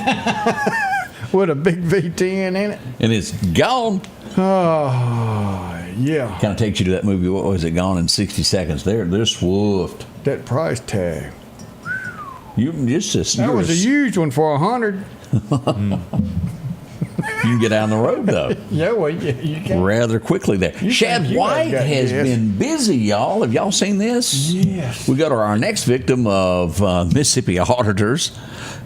With a big V10 in it. And it's gone. Oh, yeah. Kind of takes you to that movie, what was it, Gone in 60 Seconds. They're swoofed. That price tag. That was a huge one for $100. You can get down the road, though. Yeah, well, you can. Rather quickly there. Shad White has been busy, y'all. Have y'all seen this? Yes. We go to our next victim of Mississippi auditors,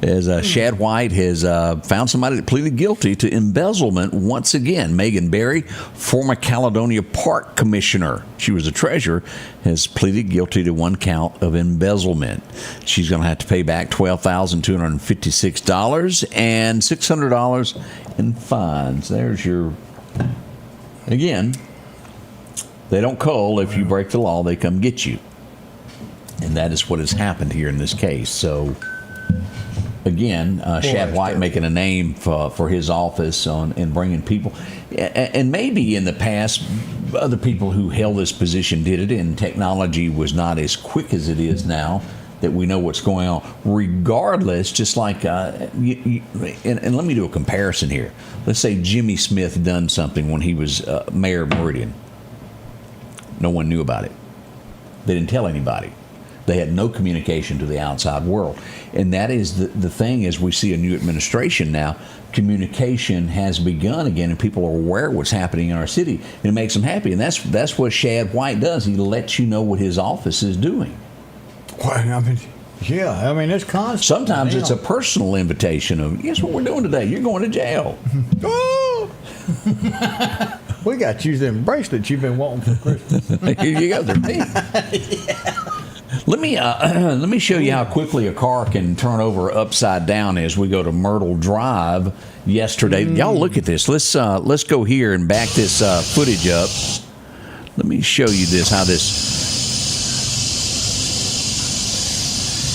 as Shad White has found somebody that pleaded guilty to embezzlement once again. Megan Berry, former Caledonia Park Commissioner. She was a treasurer, has pleaded guilty to one count of embezzlement. She's going to have to pay back $12,256 and $600 in fines. There's your... Again, they don't cull. If you break the law, they come get you. And that is what has happened here in this case. So... Again, Shad White making a name for his office and bringing people. And maybe in the past, other people who held this position did it, and technology was not as quick as it is now that we know what's going on. Regardless, just like, and let me do a comparison here. Let's say Jimmy Smith done something when he was mayor of Meridian. No one knew about it. They didn't tell anybody. They had no communication to the outside world. And that is the thing, as we see a new administration now, communication has begun again, and people are aware of what's happening in our city, and it makes them happy. And that's what Shad White does. He lets you know what his office is doing. Well, it's constant. Sometimes it's a personal invitation of, guess what we're doing today? You're going to jail. Oh! We got you them bracelets you've been wanting for Christmas. Here you go. They're me. Yeah. Let me show you how quickly a car can turn over upside down as we go to Myrtle Drive yesterday. Y'all look at this. Let's go here and back this footage up. Let me show you this, how this...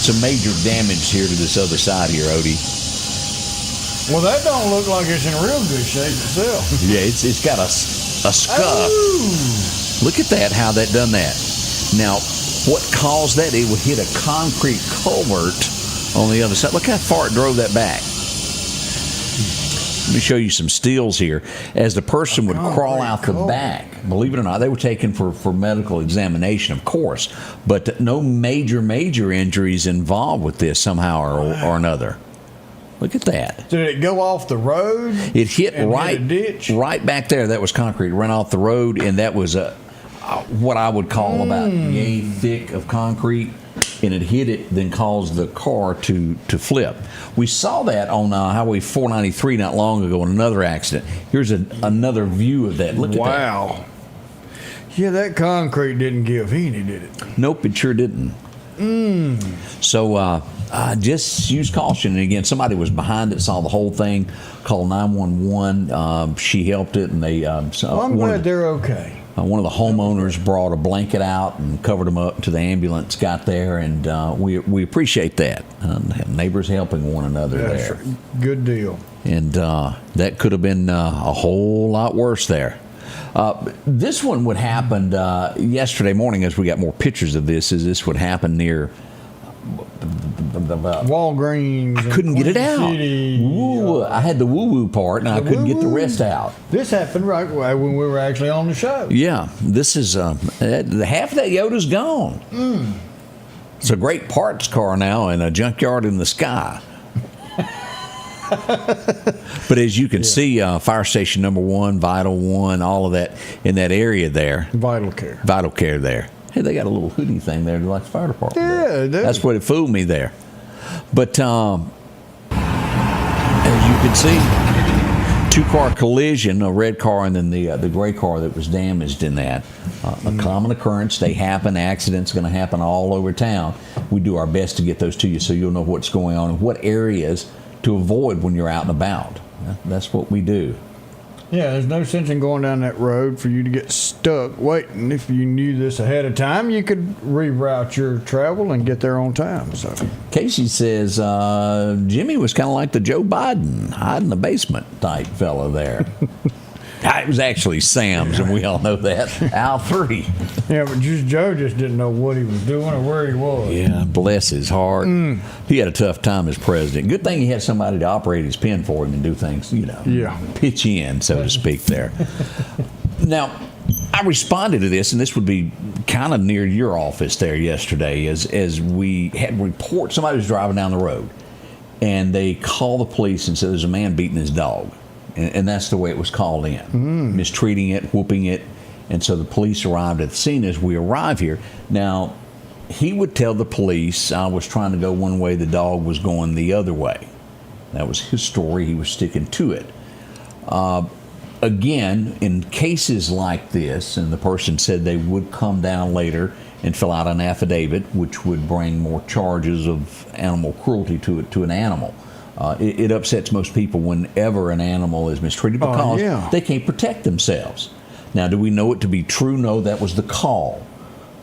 Some major damage here to this other side here, Odie. Well, that don't look like it's in real good shape itself. Yeah, it's got a scuff. Oh. Look at that, how that done that. Now, what caused that? It would hit a concrete culvert on the other side. Look how far it drove that back. Let me show you some stills here. As the person would crawl out the back, believe it or not, they were taken for medical examination, of course, but no major injuries involved with this somehow or another. Look at that. Did it go off the road? It hit hit a ditch? Right back there. That was concrete. It ran off the road, and that was what I would call about yay thick of concrete. and it hit it, then caused the car to flip. We saw that on Highway 493 not long ago in another accident. Here's another view of that. Look at that. Wow. Yeah, that concrete didn't give any, did it? Nope, it sure didn't. So just use caution. And again, somebody was behind it, saw the whole thing, called 911. She helped it, and they. I'm glad they're okay. One of the homeowners brought a blanket out and covered them up until the ambulance got there, and we appreciate that. Neighbors helping one another there. Right. Good deal. And that could have been a whole lot worse there. This one would happen yesterday morning, as we got more pictures of this. This would happen near Walgreens. I couldn't get it out. City, I had the woo-woo part, and I couldn't get the rest out. This happened right when we were actually on the show. Yeah, this is half of that Yoda's gone. It's a great parts car now in a junkyard in the sky. But as you can see, fire station number 1, Vital 1, all of that in that area there. Vital Care there. Hey, they got a little hoodie thing there like the fire department. Yeah, that's what it fooled me there. But as you can see, 2-car collision, a red car and then the gray car that was damaged in that. A common occurrence. They happen. Accidents going to happen all over town. We do our best to get those to you so you'll know what's going on and what areas to avoid when you're out and about. That's what we do. Yeah, there's no sense in going down that road for you to get stuck waiting. If you knew this ahead of time, you could reroute your travel and get there on time. So Casey says Jimmy was kind of like the Joe Biden, hide in the basement type fellow there. It was actually Sam's, and we all know that. Al 3. Yeah, but Joe just didn't know what he was doing or where he was. Yeah, bless his heart. He had a tough time as president. Good thing he had somebody to operate his pen for him and do things, pitch in, so to speak, there. Now, I responded to this, and this would be kind of near your office there yesterday, as we had reports. Somebody was driving down the road, and they called the police and said there's a man beating his dog. And that's the way it was called in. Mistreating it, whooping it. And so the police arrived at the scene. As we arrive here, now, he would tell the police I was trying to go one way, the dog was going the other way. That was his story. He was sticking to it. Again, in cases like this, and the person said they would come down later and fill out an affidavit, which would bring more charges of animal cruelty to an animal. It upsets most people whenever an animal is mistreated because they can't protect themselves. Now, do we know it to be true? No, that was the call.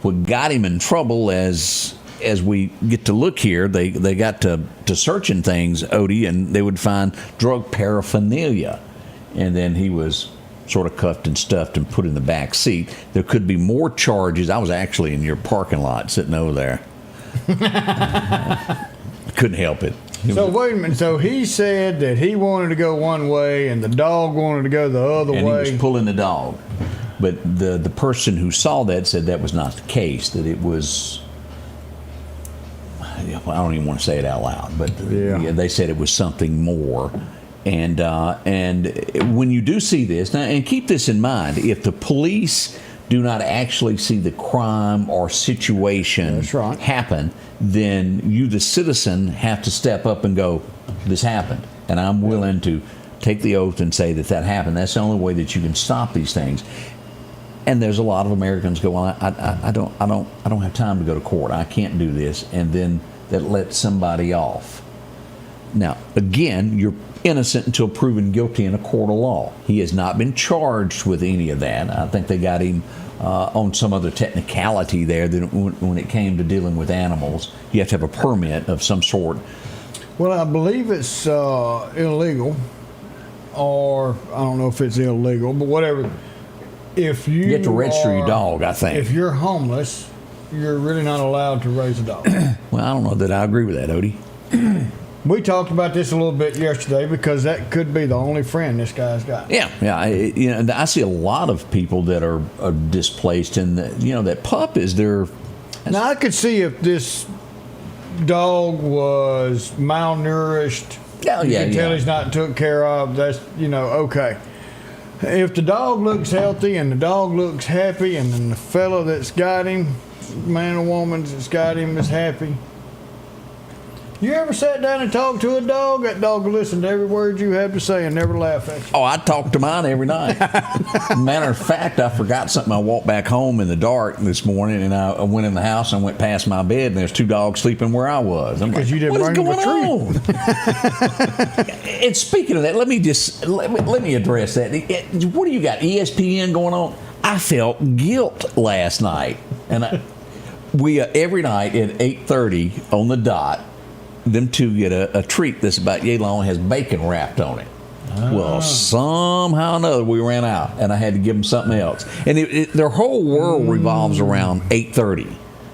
What got him in trouble, as we get to look here, they got to searching things, Odie, and they would find drug paraphernalia. And then he was sort of cuffed and stuffed and put in the back seat. There could be more charges. I was actually in your parking lot sitting over there. Couldn't help it. So wait a minute. So he said that he wanted to go one way and the dog wanted to go the other way. And he was pulling the dog. But the person who saw that said that was not the case, that it was, I don't even want to say it out loud, but they said it was something more. And when you do see this, now, and keep this in mind, if the police do not actually see the crime or situation happen, then you, the citizen, have to step up and go, this happened. And I'm willing to take the oath and say that happened. That's the only way that you can stop these things. And there's a lot of Americans go, well, I don't have time to go to court. I can't do this. And then that lets somebody off. Now, again, you're innocent until proven guilty in a court of law. He has not been charged with any of that. I think they got him on some other technicality there that when it came to dealing with animals, you have to have a permit of some sort. Well, I believe it's illegal, or I don't know if it's illegal, but whatever. If you have to register your dog, I think. If you're homeless, you're really not allowed to raise a dog. Well, I don't know that I agree with that, Odie. We talked about this a little bit yesterday because that could be the only friend this guy's got. Yeah. I see a lot of people that are displaced, and that pup is their. Now I could see if this dog was malnourished. You can tell he's not took care of. That's okay. If the dog looks healthy and the dog looks happy, and then the fellow that's got him man or woman that's got him is happy. You ever sat down and talked to a dog? That dog will listen to every word you have to say and never laugh at you. Oh, I talk to mine every night. Matter of fact, I forgot something. I walked back home in the dark this morning, and I went in the house and went past my bed, and there's 2 dogs sleeping where I was. I'm like, you didn't what is bring going them on? And speaking of that, let me address that. What do you got? ESPN going on? I felt guilt last night, and we every night at 8:30 on the dot. Them 2 get a treat that's about yay long, has bacon wrapped on it. Well, somehow or another we ran out, and I had to give them something else. And their whole world revolves around 8:30.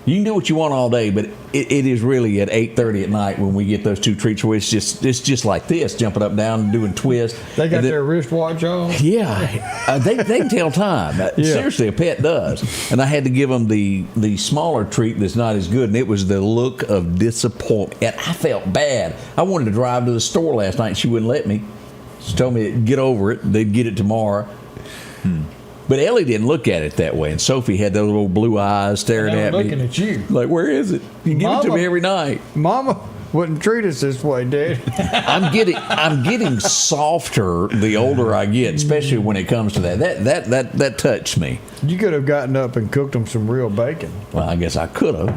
You can do what you want all day, but it is really at 8:30 at night when we get those 2 treats where it's just like this, jumping up and down and doing twists. They got their wristwatch on? Yeah. They can tell time. Seriously, a pet does. And I had to give them the smaller treat that's not as good, and it was the look of disappointment. And I felt bad. I wanted to drive to the store last night, and she wouldn't let me. She told me to get over it. They'd get it tomorrow. But Ellie didn't look at it that way, and Sophie had those little blue eyes staring at me. Looking at you. Like, where is it? You give it to me every night. Mama wouldn't treat us this way, Dad. I'm getting softer the older I get, especially when it comes to that. That touched me. You could have gotten up and cooked them some real bacon. Well, I guess I could have.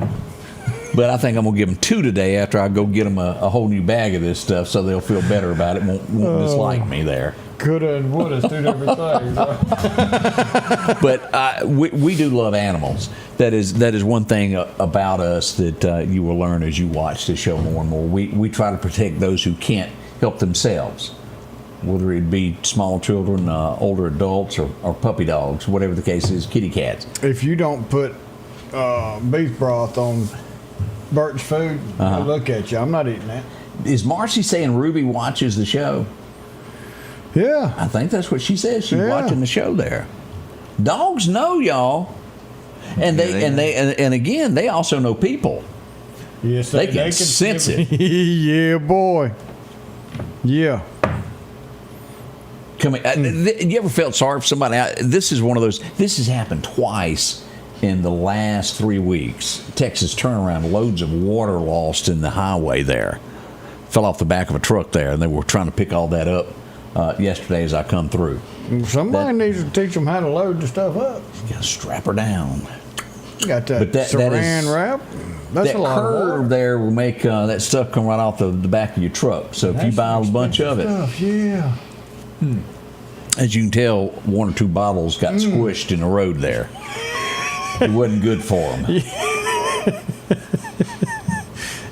But I think I'm going to give them 2 today after I go get them a whole new bag of this stuff so they'll feel better about it, won't dislike me there. Coulda and woulda, 2 different things. But we do love animals. That is one thing about us that you will learn as you watch the show more and more. We try to protect those who can't help themselves, whether it be small children, older adults, or puppy dogs, whatever the case is, kitty cats. If you don't put beef broth on Bert's food, I look at you. I'm not eating that. Is Marcy saying Ruby watches the show? Yeah. I think that's what she says. She's watching the show there. Dogs know, y'all. And and again, they also know people. Yes, they can sense it. Yeah, boy. Yeah. You ever felt sorry for somebody? This is one of those. This has happened twice in the last 3 weeks. Texas turnaround, loads of water lost in the highway there. Fell off the back of a truck there, and they were trying to pick all that up yesterday as I come through. Somebody needs to teach them how to load the stuff up. You got to strap her down. You got that saran wrap. That's that a lot curve of water. there will make that stuff come right off the back of your truck. So if you buy a bunch of it, yeah. As you can tell, 1 or 2 bottles got squished in the road there. It wasn't good for them.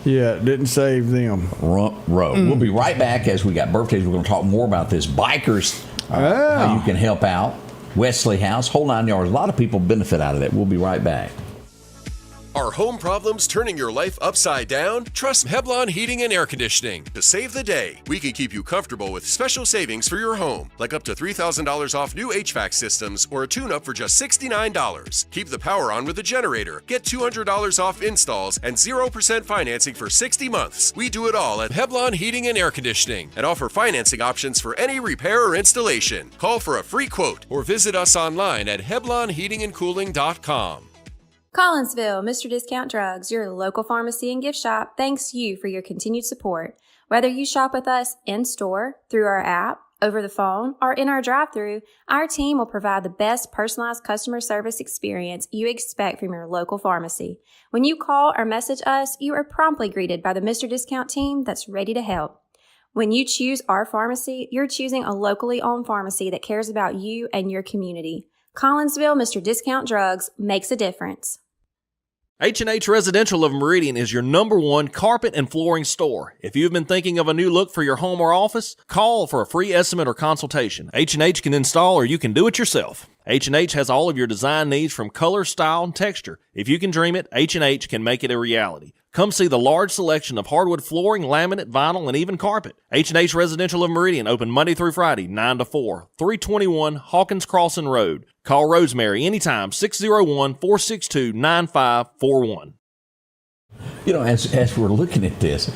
Yeah, it didn't save them. We'll be right back as we got birthdays. We're going to talk more about this. Bikers, how you can help out. Wesley House, whole 9 yards. A lot of people benefit out of that. We'll be right back. Are home problems turning your life upside down? Trust Heblon Heating and Air Conditioning to save the day. We can keep you comfortable with special savings for your home, like up to $3,000 off new HVAC systems or a tune-up for just $69. Keep the power on with a generator. Get $200 off installs and 0% financing for 60 months. We do it all at Heblon Heating and Air Conditioning and offer financing options for any repair or installation. Call for a free quote or visit us online at HeblonHeatingandCooling.com. Collinsville, Mr. Discount Drugs, your local pharmacy and gift shop, thanks you for your continued support. Whether you shop with us in-store, through our app, over the phone, or in our drive-thru, our team will provide the best personalized customer service experience you expect from your local pharmacy. When you call or message us, you are promptly greeted by the Mr. Discount team that's ready to help. When you choose our pharmacy, you're choosing a locally owned pharmacy that cares about you and your community. Collinsville, Mr. Discount Drugs makes a difference. H&H Residential of Meridian is your #1 carpet and flooring store. If you've been thinking of a new look for your home or office, call for a free estimate or consultation. H&H can install or you can do it yourself. H&H has all of your design needs from color, style, and texture. If you can dream it, H&H can make it a reality. Come see the large selection of hardwood flooring, laminate, vinyl, and even carpet. H&H Residential of Meridian, open Monday through Friday, 9 to 4, 321 Hawkins Crossing Road. Call Rosemary anytime, 601-462-9541. As we're looking at this,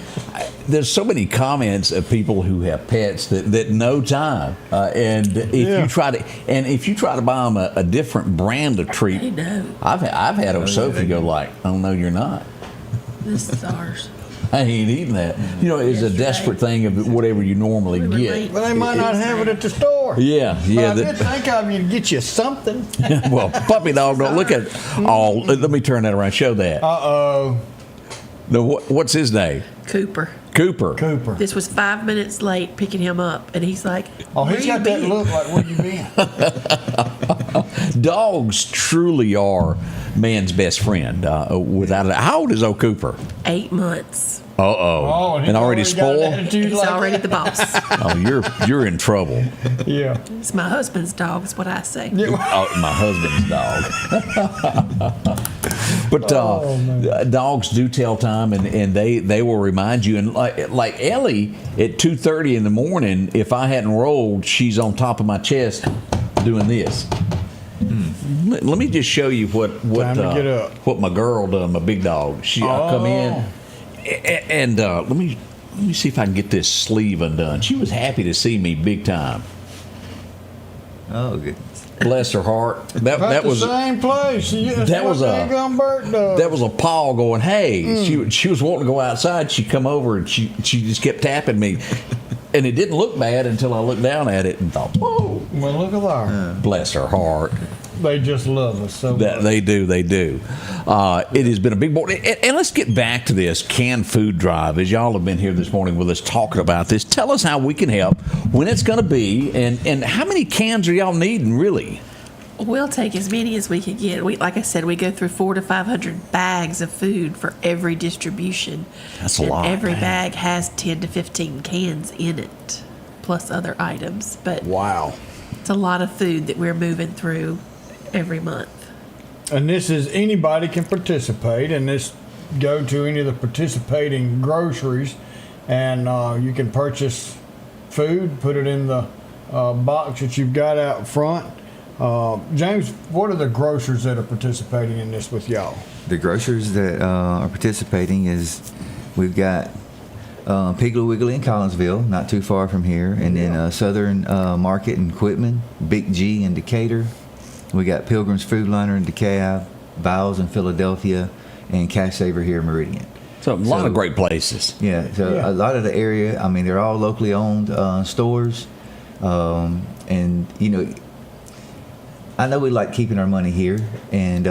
there's so many comments of people who have pets that know time, and if you try to buy them a different brand of treat, they know. I've had Sophie go like, "Oh no, you're not. This is ours. I ain't eating that." It's a desperate thing of whatever you normally get. But they might not have it at the store. Yeah. But I did think of you to get you something. Well, puppy dog, don't look at it. Oh, let me turn that around. Show that. Uh-oh. No, what's his name? Cooper. This was 5 minutes late picking him up, and he's like, "Oh, he's got that look like where you been?" Dogs truly are man's best friend. Without it, how old is old Cooper? 8 months. Oh, and already spoiled. He's already the boss. Oh, you're in trouble. Yeah, it's my husband's dog. Is what I say. Oh, my husband's dog. But dogs do tell time, and they will remind you. And like Ellie at 2:30 in the morning, if I hadn't rolled, she's on top of my chest doing this. Let me just show you what my girl done. My big dog. I come in, and let me see if I can get this sleeve undone. She was happy to see me big time. Oh, good. Bless her heart. That was the same place. That was a paw going, "Hey." She was wanting to go outside. She come over and she just kept tapping me, and it didn't look bad until I looked down at it and thought, "Whoa!" Well, look at that. Bless her heart. They just love us so much. They do. It has been a big morning. And let's get back to this canned food drive. As y'all have been here this morning with us talking about this, tell us how we can help, when it's going to be, and how many cans are y'all needing, really? We'll take as many as we can get. Like I said, we go through 400 to 500 bags of food for every distribution. That's a lot. Every bag has 10 to 15 cans in it, plus other items. But wow, it's a lot of food that we're moving through every month. And this is anybody can participate, and this go to any of the participating groceries, and you can purchase food, put it in the box that you've got out front. James, what are the grocers that are participating in this with y'all? The grocers that are participating is we've got Piggly Wiggly in Collinsville, not too far from here, and then Southern Market in Quitman, Big G in Decatur. We got Pilgrim's Food Liner in DeKalb, Bowles in Philadelphia, and Cash Saver here in Meridian. So a lot of great places. Yeah, a lot of the area, I mean, they're all locally owned stores. And, I know we like keeping our money here. And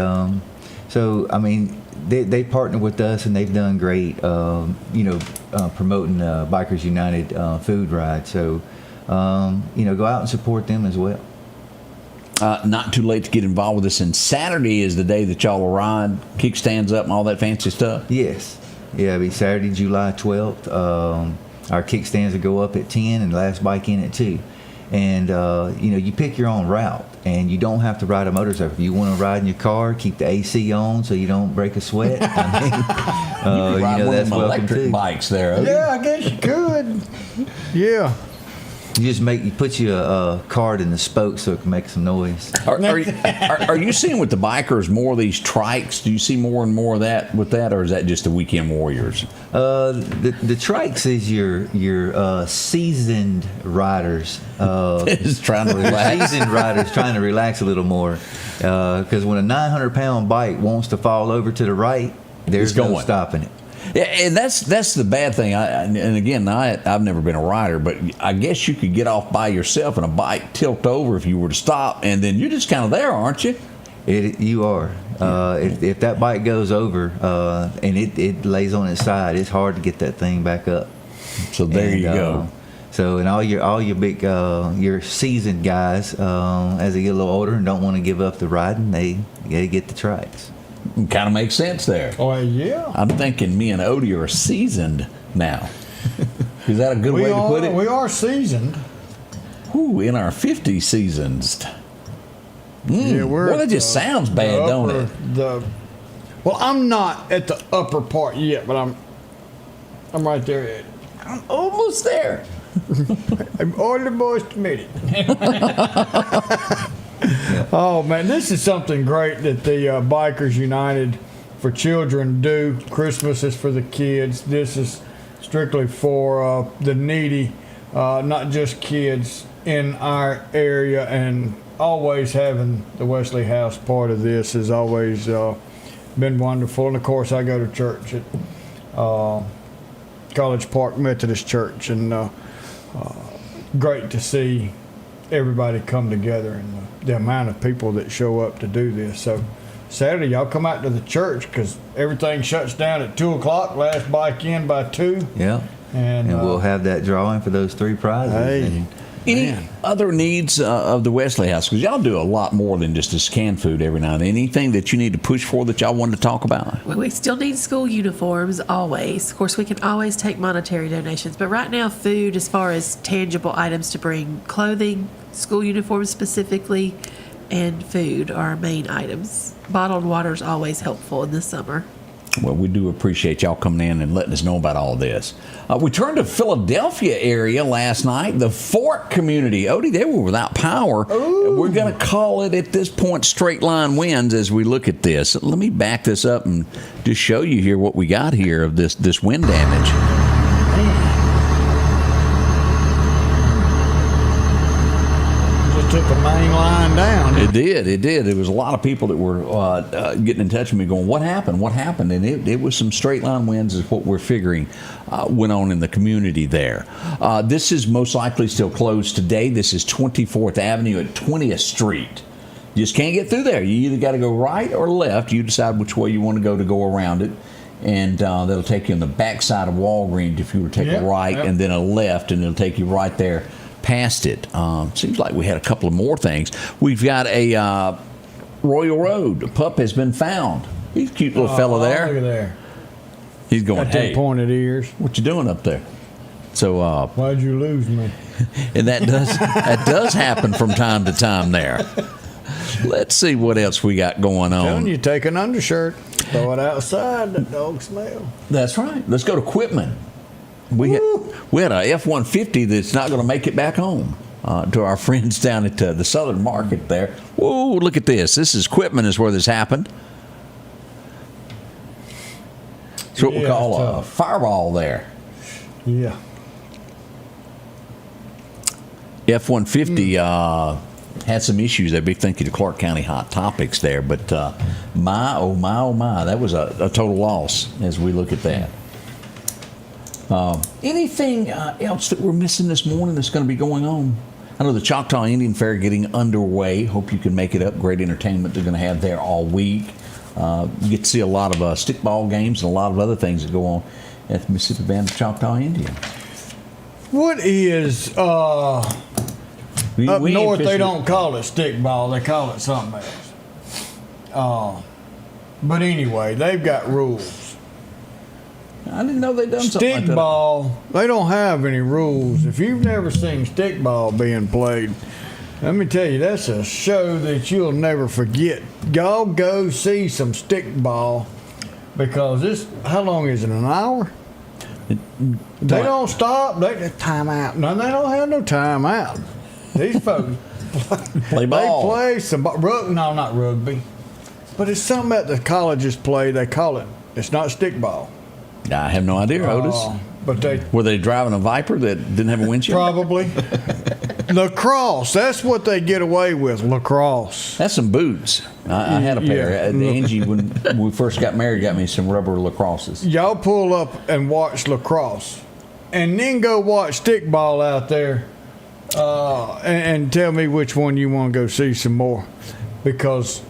so, I mean, they partner with us, and they've done great, promoting Bikers United food ride. So, go out and support them as well. Not too late to get involved with this. And Saturday is the day that y'all will ride, kickstands up and all that fancy stuff? Yes. Yeah, it'll be Saturday, July 12th. Our kickstands will go up at 10 and last bike in at 2. And, you pick your own route, and you don't have to ride a motorcycle. If you want to ride in your car, keep the AC on so you don't break a sweat. I mean, you could ride one of them electric bikes there. Yeah, I guess you could. Yeah. You put a card in the spoke so it can make some noise. Are you seeing with the bikers more of these trikes? Do you see more and more of that with that, or is that just the weekend warriors? The trikes is your seasoned riders. Just trying to relax. Seasoned riders trying to relax a little more. Because when a 900-pound bike wants to fall over to the right, there's no stopping it. Yeah, and that's the bad thing. I've never been a rider, but I guess you could get off by yourself and a bike tilt over if you were to stop, and then you're just kind of there, aren't you? You are. If that bike goes over and it lays on its side, it's hard to get that thing back up. So there you go. So and all your big your seasoned guys, as they get a little older and don't want to give up the riding, they get the trikes. Kind of makes sense there. Oh, yeah. I'm thinking me and Odie are seasoned now. Is that a good way to put it? We are seasoned. Ooh, in our 50s seasons. Well, that just sounds bad, don't it? Well, I'm not at the upper part yet, but I'm right there. I'm almost there. I'm almost made it. Oh man, this is something great that the Bikers United for children do. Christmas is for the kids. This is strictly for the needy, not just kids in our area. And always having the Wesley House part of this has always been wonderful. And of course, I go to church at College Park Methodist Church, and great to see everybody come together and the amount of people that show up to do this. So Saturday, y'all come out to the church because everything shuts down at 2 o'clock. Last bike in by 2. Yeah. And we'll have that drawing for those 3 prizes. Hey. Any other needs of the Wesley House? Because y'all do a lot more than just this canned food every night. Anything that you need to push for that y'all wanted to talk about? Well, we still need school uniforms always. Of course, we can always take monetary donations. But right now, food, as far as tangible items to bring, clothing, school uniforms specifically, and food are our main items. Bottled water is always helpful in the summer. Well, we do appreciate y'all coming in and letting us know about all this. We turned to Philadelphia area last night, the Fork community. Odie, they were without power. Ooh. We're going to call it at this point straight line winds as we look at this. Let me back this up and just show you here what we got here of this wind damage. Took the main line down. It did. There was a lot of people that were getting in touch with me going, what happened? And it was some straight line winds is what we're figuring went on in the community there. This is most likely still closed today. This is 24th Avenue at 20th Street. You just can't get through there. You either got to go right or left. You decide which way you want to go around it. And that'll take you on the backside of Walgreens if you were to take a right and then a left, and it'll take you right there past it. Seems like we had a couple of more things. We've got a Royal Road. A pup has been found. He's a cute little fella there. Look at there. He's going, got them pointed ears. What you doing up there? So why'd you lose me? And that does happen from time to time there. Let's see what else we got going on. Telling you, take an undershirt, throw it outside, the dog smell. That's right. Let's go to Quitman. We had a F-150 that's not going to make it back home to our friends down at the Southern Market there. Whoa, look at this. This is Quitman is where this happened. It's what we call a fireball there. Yeah. F-150 had some issues there. Big thank you to Clark County Hot Topics there. But my, that was a total loss as we look at that. Anything else that we're missing this morning that's going to be going on? I know the Choctaw Indian Fair getting underway. Hope you can make it up. Great entertainment they're going to have there all week. You get to see a lot of stickball games and a lot of other things that go on at the Mississippi Band of Choctaw Indian. What is up north? They don't call it stickball. They call it something else. But anyway, they've got rules. I didn't know they'd done something like that. Stickball, they don't have any rules. If you've never seen stickball being played, let me tell you, that's a show that you'll never forget. Y'all go see some stickball because this, how long is it, an hour? They don't stop. They time out. No, they don't have no time out. These folks play ball. They play some no, not rugby, but it's something that the colleges play. They call it. It's not stickball. I have no idea, Otis. But were they driving a Viper that didn't have a windshield? Probably. Lacrosse. That's what they get away with. Lacrosse. That's some boots. I had a pair. Yeah. Angie, when we first got married, got me some rubber lacrosses. Y'all pull up and watch lacrosse, and then go watch stickball out there, and tell me which one you want to go see some more, because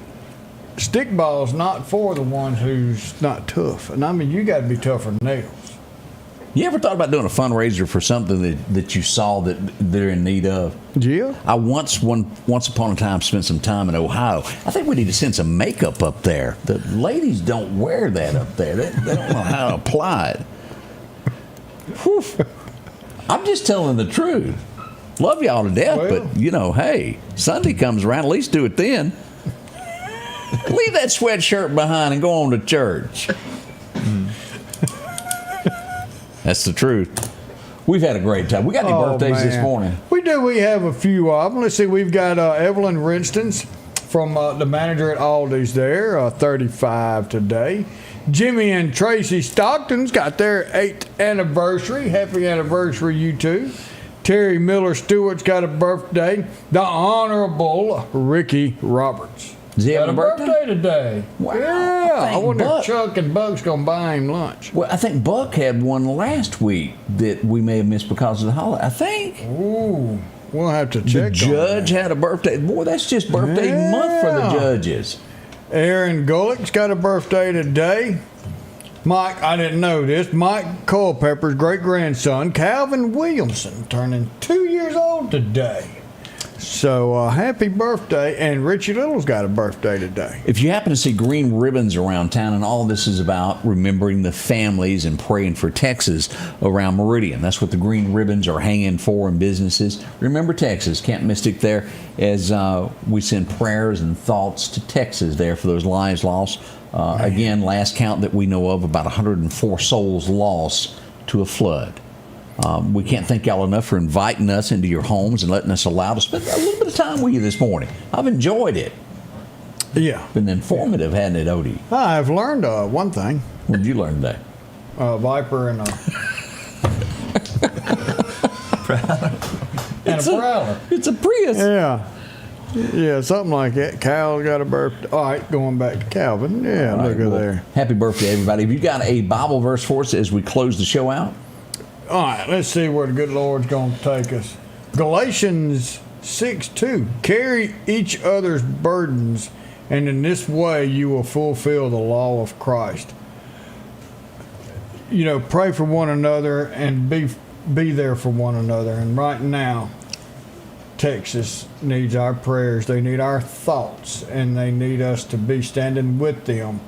stickball's not for the one who's not tough. And I mean, you got to be tougher than nails. You ever thought about doing a fundraiser for something that you saw that they're in need of? Yeah. I once upon a time spent some time in Ohio. I think we need to send some makeup up there. The ladies don't wear that up there. They don't know how to apply it. Whew. I'm just telling the truth. Love y'all to death, but hey, Sunday comes around, at least do it then. Leave that sweatshirt behind and go on to church. That's the truth. We've had a great time. We got any birthdays this morning? We do. We have a few of them. Let's see. We've got Evelyn Rinston's from the manager at Aldi's there, 35 today. Jimmy and Tracy Stockton's got their 8th anniversary. Happy anniversary, you two. Terry Miller Stewart's got a birthday. The Honorable Ricky Roberts. Does he have got a birthday today? Wow. Yeah. I wonder Buck, if Chuck and Buck's going to buy him lunch. Well, I think Buck had one last week that we may have missed because of the holiday. I think. Ooh. We'll have to check. The judge had a birthday. Boy, that's just birthday month for the judges. Aaron Gullick's got a birthday today. Mike, I didn't know this. Mike Culpepper's great-grandson, Calvin Williamson, turning 2 years old today. So happy birthday. And Richie Little's got a birthday today. If you happen to see green ribbons around town, and all this is about remembering the families and praying for Texas around Meridian. That's what the green ribbons are hanging for in businesses. Remember Texas. Camp Mystic there as we send prayers and thoughts to Texas there for those lives lost. Again, last count that we know of, about 104 souls lost to a flood. We can't thank y'all enough for inviting us into your homes and letting us allow to spend a little bit of time with you this morning. I've enjoyed it. Yeah. Been informative, hadn't it, Odie? I've learned one thing. What did you learn today? Viper and a Prowler. It's a Prius. Yeah. Yeah, something like that. Cal got a birthday. All right, going back to Calvin. Yeah, All right, look at there. Happy birthday, everybody. Have you got a Bible verse for us as we close the show out? All right, let's see where the good Lord's going to take us. Galatians 6:2. Carry each other's burdens, and in this way you will fulfill the law of Christ. You know, pray for one another and be there for one another. And right now, Texas needs our prayers. They need our thoughts, and they need us to be standing with them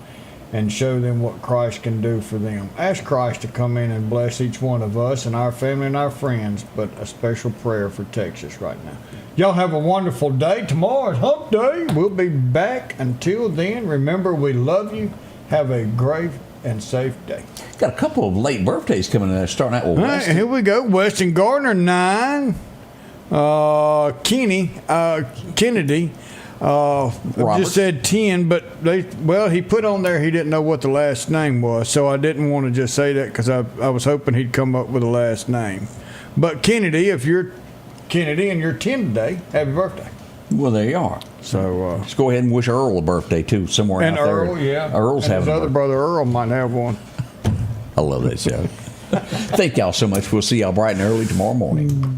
and show them what Christ can do for them. Ask Christ to come in and bless each one of us and our family and our friends, but a special prayer for Texas right now. Y'all have a wonderful day. Tomorrow's Hump Day. We'll be back. Until then, remember, we love you. Have a great and safe day. Got a couple of late birthdays coming in. Starting out with Weston. Here we go. Weston Gardner, 9. Kennedy just said 10, but he put on there he didn't know what the last name was, so I didn't want to just say that because I was hoping he'd come up with a last name. But Kennedy, if you're Kennedy and you're 10 today, happy birthday. Well, there you are. So let's go ahead and wish Earl a birthday too, somewhere out there. And Earl, yeah. Earl's and having his other brother Earl might have one. I love that show. Thank y'all so much. We'll see y'all bright and early tomorrow morning.